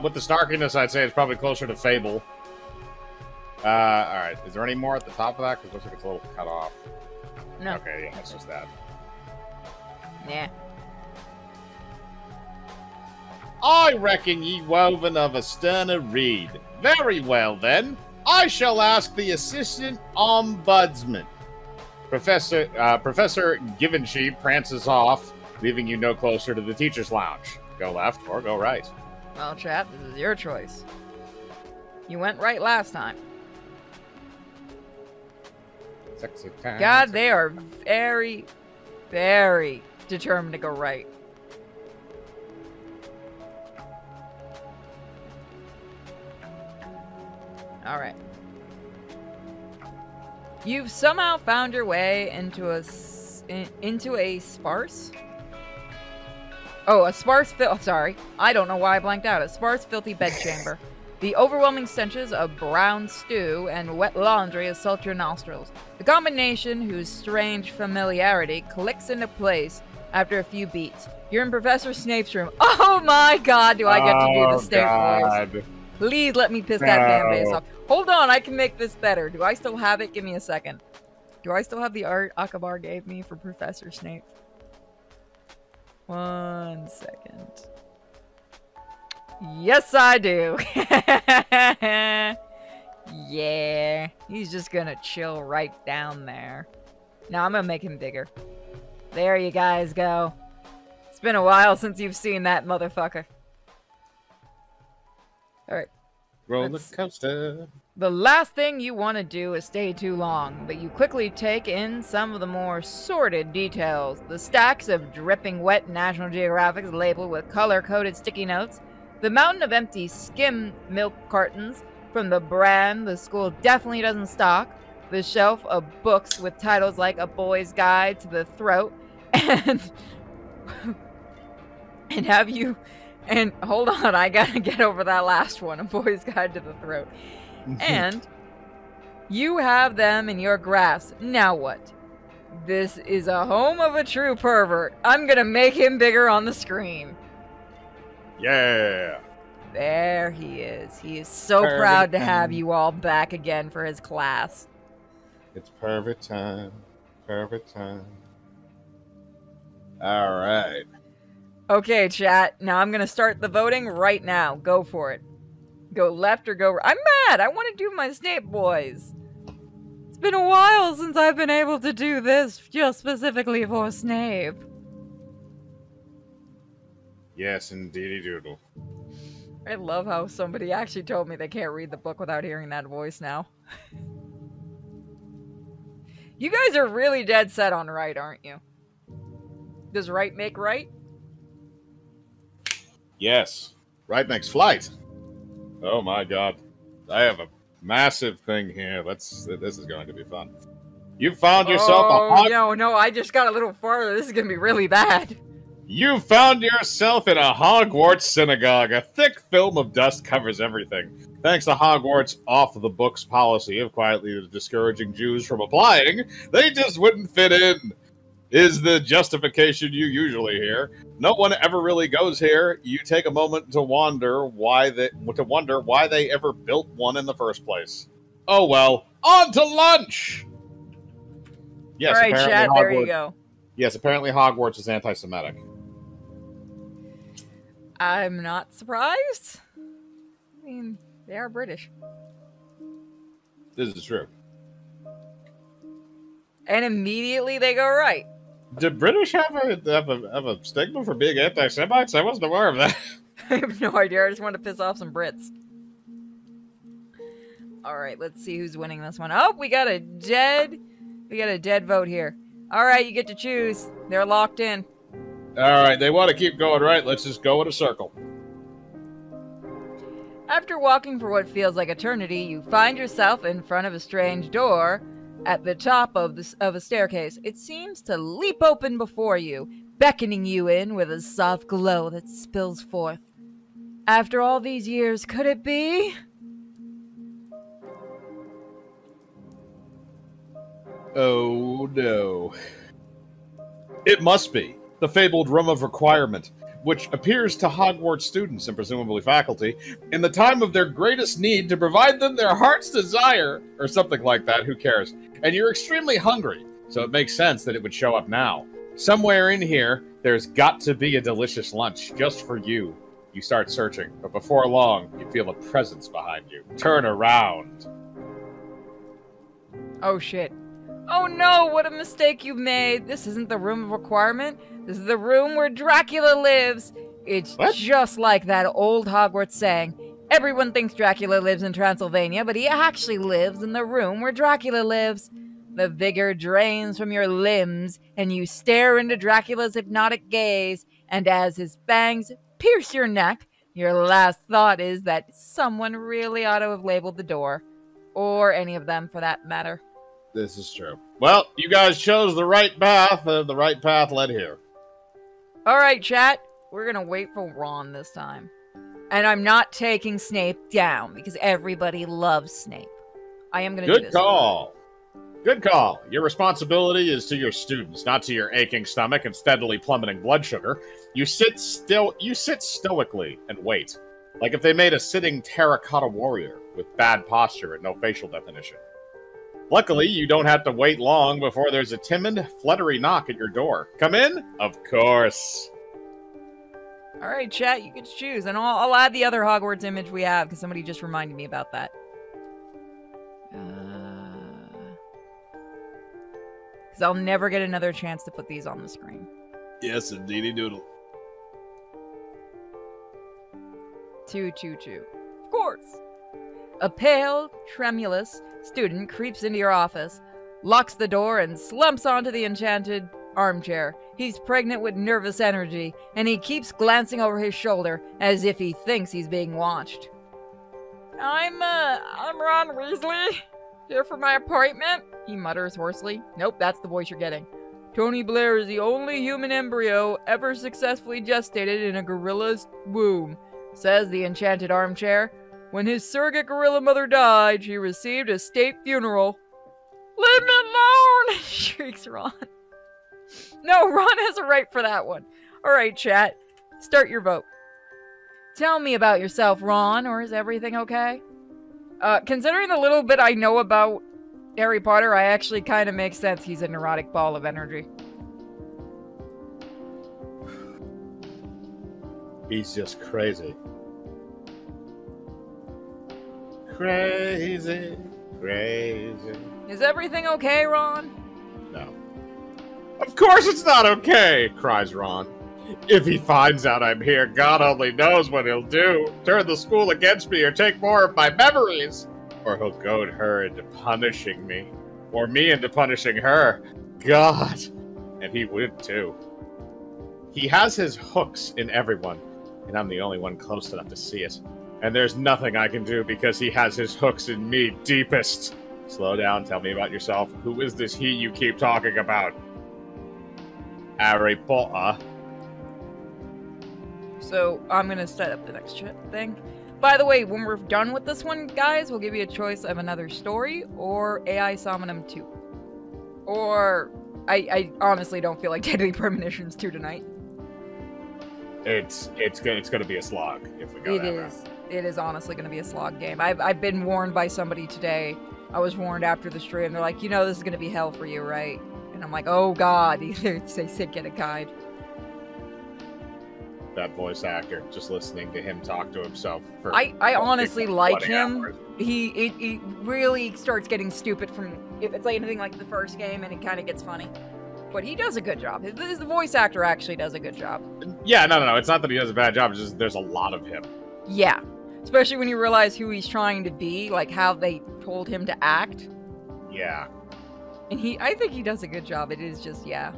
S2: With the snarkiness, I'd say it's probably closer to Fable. Alright. Is there any more at the top of that? Because it looks like it's a little cut off.
S1: No.
S2: Okay, yeah, it's just that.
S1: Yeah.
S2: I reckon ye woven of a sterner reed. Very well, then. I shall ask the assistant ombudsman. Professor Givenchy prances off, leaving you no closer to the teacher's lounge. Go left or go right.
S1: Well, chap, this is your choice. You went right last time.
S2: Sexy time.
S1: God, they are very, very determined to go right. Alright. You've somehow found your way into a sparse? Oh, a sparse sorry. I don't know why I blanked out. A sparse, filthy bedchamber. The overwhelming stenches of brown stew and wet laundry assault your nostrils. The combination, whose strange familiarity clicks into place after a few beats. You're in Professor Snape's room. Oh my god, do I get to do the Snape voice? Please let me piss that fan base off. Hold on, I can make this better. Do I still have it? Give me a second. Do I still have the art Akabar gave me for Professor Snape? 1 second. Yes, I do. Yeah. He's just gonna chill right down there. Now I'm gonna make him bigger. There you guys go. It's been a while since you've seen that motherfucker. Alright.
S2: Roller coaster.
S1: The last thing you want to do is stay too long, but you quickly take in some of the more sordid details. The stacks of dripping wet National Geographics labeled with color-coded sticky notes, the mountain of empty skim milk cartons from the brand the school definitely doesn't stock, the shelf of books with titles like A Boy's Guide to the Throat, and and hold on, I gotta get over that last one, A Boy's Guide to the Throat. And you have them in your grasp. Now what? This is a home of a true pervert. I'm gonna make him bigger on the screen.
S2: Yeah.
S1: There he is. He is so proud to have you all back again for his class.
S2: It's pervert time. Pervert time. All right.
S1: Okay, chat. Now I'm gonna start the voting right now. Go for it. Go left or go right. I'm mad! I want to do my Snape boys! It's been a while since I've been able to do this just specifically for Snape.
S2: Yes, indeedy doodle.
S1: I love how somebody actually told me they can't read the book without hearing that voice now. You guys are really dead set on right, aren't you? Does right make right?
S2: Yes. Right makes flight. Oh my god. I have a massive thing here. This is going to be fun. You found yourself
S1: no, I just got a little farther. This is going to be really bad.
S2: You found yourself in a Hogwarts synagogue. A thick film of dust covers everything. Thanks to Hogwarts' off-the-books policy of quietly discouraging Jews from applying, they just wouldn't fit in. Is the justification you usually hear. No one ever really goes here. You take a moment to wonder why they ever built one in the first place. Oh well, on to lunch. Yes,
S1: all right, chat. There you go.
S2: Yes, apparently Hogwarts is anti-Semitic.
S1: I'm not surprised. I mean, they are British.
S2: This is true.
S1: And immediately they go right.
S2: Do British have a stigma for being anti-Semites? I wasn't aware of that.
S1: I have no idea. I just want to piss off some Brits. Alright, let's see who's winning this one. Oh, we got a dead vote here. Alright, you get to choose. They're locked in.
S2: Alright, they want to keep going right. Let's just go in a circle.
S1: After walking for what feels like eternity, you find yourself in front of a strange door at the top of a staircase. It seems to leap open before you, beckoning you in with a soft glow that spills forth. After all these years, could it be?
S2: Oh no. It must be the fabled Room of Requirement, which appears to Hogwarts students and presumably faculty in the time of their greatest need to provide them their heart's desire, or something like that, who cares? And you're extremely hungry, so it makes sense that it would show up now. Somewhere in here, there's got to be a delicious lunch just for you. You start searching, but before long, you feel a presence behind you. Turn around.
S1: Oh shit. Oh no, what a mistake you've made. This isn't the Room of Requirement. This is the room where Dracula lives. It's just like that old Hogwarts saying. Everyone thinks Dracula lives in Transylvania, but he actually lives in the room where Dracula lives. The vigor drains from your limbs, and you stare into Dracula's hypnotic gaze, and as his fangs pierce your neck, your last thought is that someone really ought to have labeled the door. Or any of them, for that matter.
S2: This is true. Well, you guys chose the right path, and the right path led here.
S1: Alright, chat. We're gonna wait for Ron this time. And I'm not taking Snape down, because everybody loves Snape. I am gonna do this.
S2: Good call. Good call. Your responsibility is to your students, not to your aching stomach and steadily plummeting blood sugar. You sit stoically and wait, like if they made a sitting terracotta warrior with bad posture and no facial definition. Luckily, you don't have to wait long before there's a timid, fluttery knock at your door. Come in? Of course.
S1: Alright, chat, you get to choose. And I'll add the other Hogwarts image we have, because somebody just reminded me about that. Because I'll never get another chance to put these on the screen.
S2: Yes, indeedy doodle.
S1: 222. Of course. A pale, tremulous student creeps into your office, locks the door, and slumps onto the enchanted armchair. He's pregnant with nervous energy, and he keeps glancing over his shoulder as if he thinks he's being watched. I'm Ron Weasley. Here for my appointment, he mutters hoarsely. Nope, that's the voice you're getting. Tony Blair is the only human embryo ever successfully gestated in a gorilla's womb, says the enchanted armchair. When his surrogate gorilla mother died, she received a state funeral. Leave me alone! Shrieks Ron. No, Ron has a right for that one. Alright, chat. Start your vote. Tell me about yourself, Ron, or is everything okay? Considering the little bit I know about Harry Potter, I actually kind of makes sense he's a neurotic ball of energy.
S2: He's just crazy. Crazy, crazy.
S1: Is everything okay, Ron?
S2: No. Of course it's not okay, cries Ron. If he finds out I'm here, God only knows what he'll do. Turn the school against me or take more of my memories. Or he'll goad her into punishing me. Or me into punishing her. God. And he would too. He has his hooks in everyone, and I'm the only one close enough to see it. And there's nothing I can do because he has his hooks in me deepest. Slow down, tell me about yourself. Who is this he you keep talking about? Harry Potter.
S1: So, I'm gonna set up the next thing. By the way, when we're done with this one, guys, we'll give you a choice of another story or AI Summonum 2. Or, I honestly don't feel like Deadly Premonitions 2 tonight.
S2: It's gonna be a slog if we go that route.
S1: It is honestly gonna be a slog game. I've been warned by somebody today. I was warned after the stream. They're like, you know, this is gonna be hell for you, right? And I'm like, oh god. They said get a guide.
S2: That voice actor, just listening to him talk to himself for
S1: I honestly like him.
S2: hours.
S1: It really starts getting stupid from if it's like anything like the first game, and it kind of gets funny. But he does a good job. The voice actor actually does a good job.
S2: Yeah, no. It's not that he does a bad job. It's just there's a lot of him.
S1: Yeah. Especially when you realize who he's trying to be, like how they told him to act.
S2: Yeah.
S1: And I think he does a good job. It is just, yeah.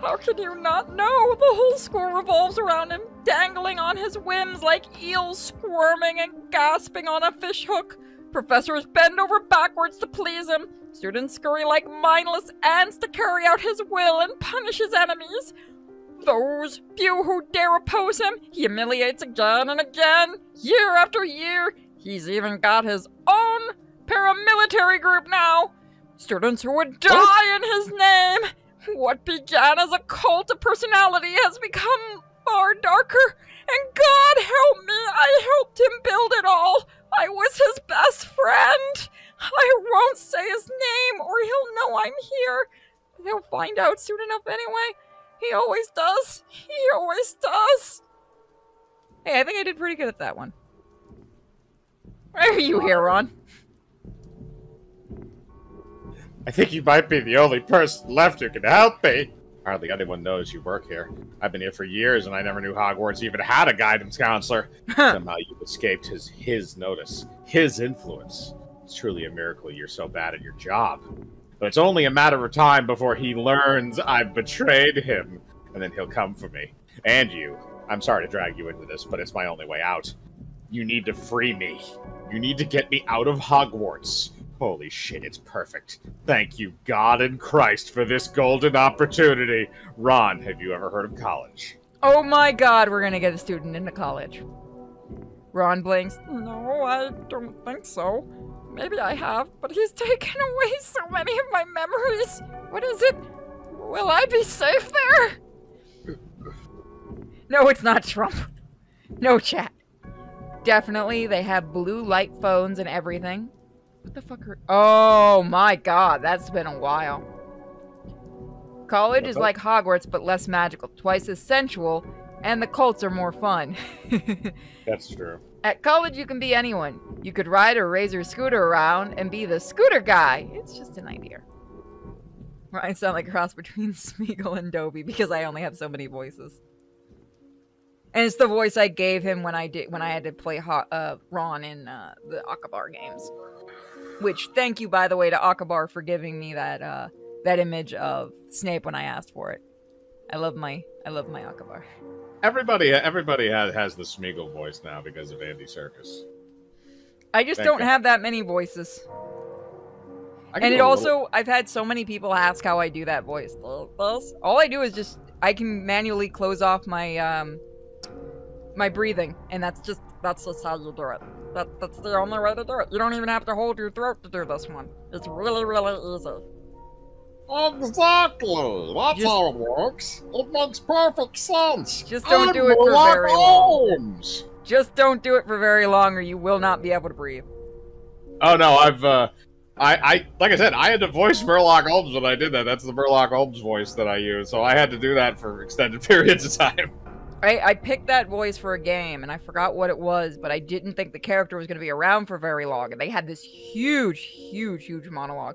S1: How can you not know? The whole school revolves around him, dangling on his whims like eels squirming and gasping on a fishhook. Professors bend over backwards to please him. Students scurry like mindless ants to carry out his will and punish his enemies. Those few who dare oppose him, he humiliates again and again, year after year. He's even got his own paramilitary group now. Students who would die in his name. What began as a cult of personality has become far darker. And God help me, I helped him build it all. I was his best friend. I won't say his name or he'll know I'm here. He'll find out soon enough anyway. He always does. He always does. Hey, I think I did pretty good at that one. Why are you here, Ron?
S2: I think you might be the only person left who can help me. Hardly anyone knows you work here. I've been here for years, and I never knew Hogwarts even had a guidance counselor. Somehow you've escaped his notice, his influence. It's truly a miracle you're so bad at your job. But it's only a matter of time before he learns I've betrayed him, and then he'll come for me. And you. I'm sorry to drag you into this, but it's my only way out. You need to free me. You need to get me out of Hogwarts. Holy shit, it's perfect. Thank you, God and Christ, for this golden opportunity. Ron, have you ever heard of college?
S1: Oh my God, we're gonna get a student into college. Ron blinks. No, I don't think so. Maybe I have, but he's taken away so many of my memories. What is it? Will I be safe there? No, it's not Trump. No chat. Definitely, they have blue light phones and everything. What the fuck are... Oh my God, that's been a while. College is like Hogwarts, but less magical, twice as sensual, and the cults are more fun.
S2: That's true.
S1: At college, you can be anyone. You could ride or raise your scooter around and be the scooter guy. It's just an idea. I sound like a cross between Smeagol and Dobie because I only have so many voices. And it's the voice I gave him when I had to play Ron in the Akabar games. Which, thank you, by the way, to Akabar for giving me that that image of Snape when I asked for it. I love my Akabar.
S2: Everybody has the Smeagol voice now because of Andy Serkis.
S1: I just don't have that many voices. And it also, I've had so many people ask how I do that voice. All I do is just, I can manually close off my my breathing, and that's just how you do it. That's the only way to do it. You don't even have to hold your throat to do this one. It's really, really easy.
S4: Exactly. That's how it works. It makes perfect sense.
S1: Just don't do it for very long. Just don't do it for very long, or you will not be able to breathe.
S2: Oh no, I've like I said, I had to voice Sherlock Holmes when I did that. That's the Sherlock Holmes voice that I use, so I had to do that for extended periods of time.
S1: I picked that voice for a game, and I forgot what it was, but I didn't think the character was going to be around for very long, and they had this huge, huge, huge monologue.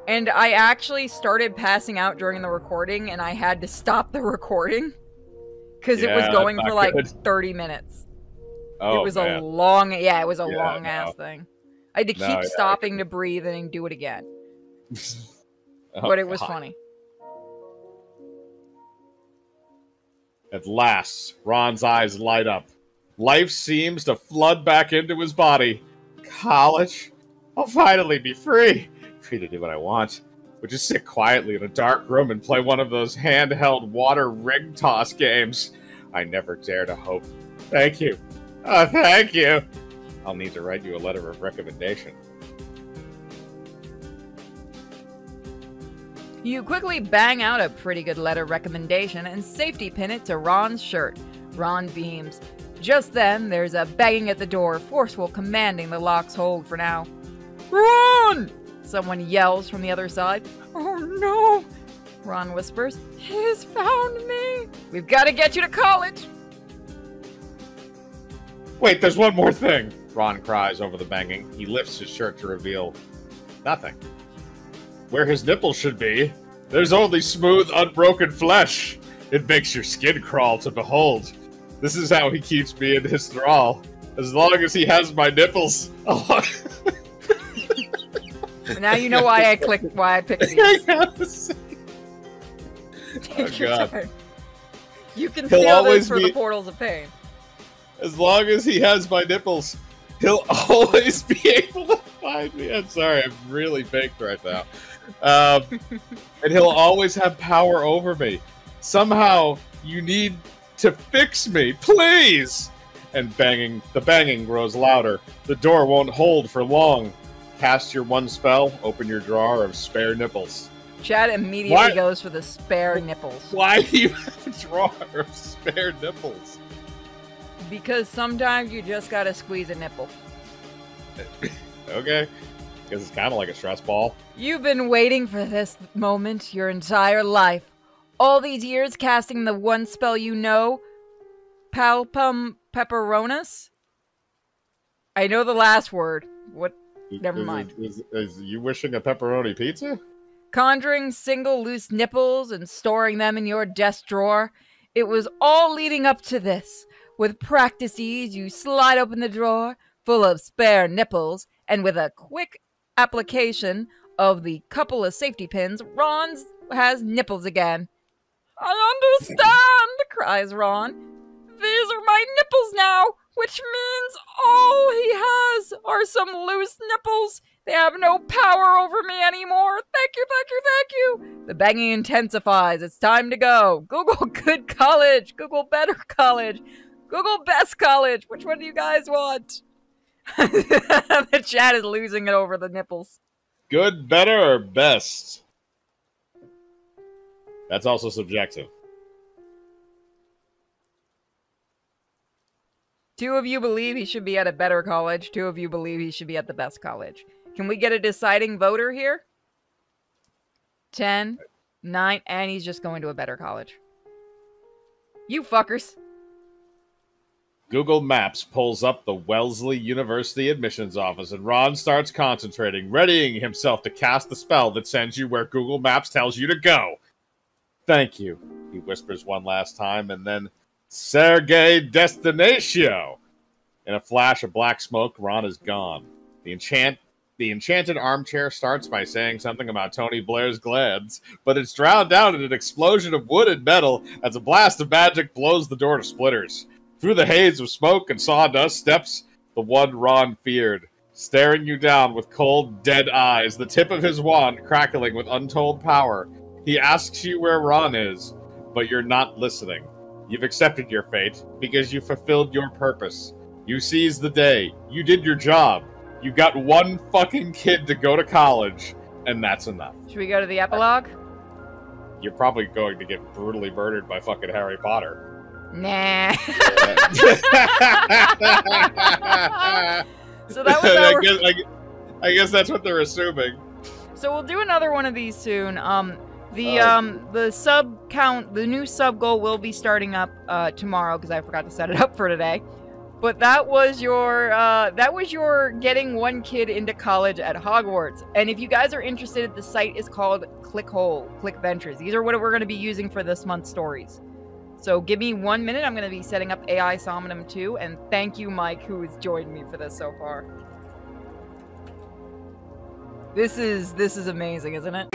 S1: And I actually started passing out during the recording, and I had to stop the recording, because it was going for like 30 minutes.
S2: Oh,
S1: it was
S2: man.
S1: a long, it was a long-ass thing. I had to keep stopping to breathe and do it again. But it was funny.
S2: At last, Ron's eyes light up. Life seems to flood back into his body. College? I'll finally be free. Free to do what I want. But just sit quietly in a dark room and play one of those handheld water ring toss games. I never dare to hope. Thank you. Oh, thank you. I'll need to write you a letter of recommendation.
S1: You quickly bang out a pretty good letter recommendation and safety pin it to Ron's shirt. Ron beams. Just then, there's a banging at the door, forceful, commanding the lock's hold for now. Ron! Someone yells from the other side. Oh no! Ron whispers. He's found me! We've got to get you to college!
S2: Wait, there's one more thing! Ron cries over the banging. He lifts his shirt to reveal nothing. Where his nipples should be, there's only smooth, unbroken flesh. It makes your skin crawl to behold. This is how he keeps me in his thrall. As long as he has my nipples.
S1: Now you know why I picked these. Take your
S2: God.
S1: time. You can
S2: He'll
S1: steal
S2: always
S1: this for
S2: be-
S1: the Portals of Pain.
S2: As long as he has my nipples, he'll always be able to find me. I'm sorry, I'm really baked right now. And he'll always have power over me. Somehow, you need to fix me, please! And the banging grows louder. The door won't hold for long. Cast your one spell, open your drawer of spare nipples.
S1: Chad immediately goes for the spare nipples.
S2: Why do you have a drawer of spare nipples?
S1: Because sometimes you just gotta squeeze a nipple.
S2: Okay. Because it's kind of like a stress ball.
S1: You've been waiting for this moment your entire life. All these years casting the one spell you know, Palpum Pepperonis? I know the last word. What? Never mind.
S2: Is you wishing a pepperoni pizza?
S1: Conjuring single loose nipples and storing them in your desk drawer. It was all leading up to this. With practice ease, you slide open the drawer, full of spare nipples, and with a quick application of the couple of safety pins, Ron has nipples again. I understand, cries Ron. These are my nipples now, which means all he has are some loose nipples. They have no power over me anymore. Thank you, thank you, thank you. The banging intensifies. It's time to go. Google good college. Google better college. Google best college. Which one do you guys want? The chat is losing it over the nipples.
S2: Good, better, or best? That's also subjective.
S1: Two of you believe he should be at a better college. Two of you believe he should be at the best college. Can we get a deciding voter here? 10, 9, and he's just going to a better college. You fuckers.
S2: Google Maps pulls up the Wellesley University admissions office, and Ron starts concentrating, readying himself to cast the spell that sends you where Google Maps tells you to go. Thank you, he whispers one last time, and then, Sergei Destinatio! In a flash of black smoke, Ron is gone. The enchanted armchair starts by saying something about Tony Blair's glands, but it's drowned out in an explosion of wood and metal as a blast of magic blows the door to splinters. Through the haze of smoke and sawdust steps the one Ron feared, staring you down with cold, dead eyes, the tip of his wand crackling with untold power. He asks you where Ron is, but you're not listening. You've accepted your fate because you fulfilled your purpose. You seized the day. You did your job. You got one fucking kid to go to college, and that's enough.
S1: Should we go to the epilogue?
S2: You're probably going to get brutally murdered by fucking Harry Potter.
S1: Nah. So that was our...
S2: I guess that's what they're assuming.
S1: So we'll do another one of these soon. The sub count, the new sub goal will be starting up tomorrow because I forgot to set it up for today. But that was your getting one kid into college at Hogwarts. And if you guys are interested, the site is called Click Ventures. These are what we're going to be using for this month's stories. So give me 1 minute. I'm going to be setting up AI Somnum 2. And thank you, Mike, who has joined me for this so far. This is amazing, isn't it?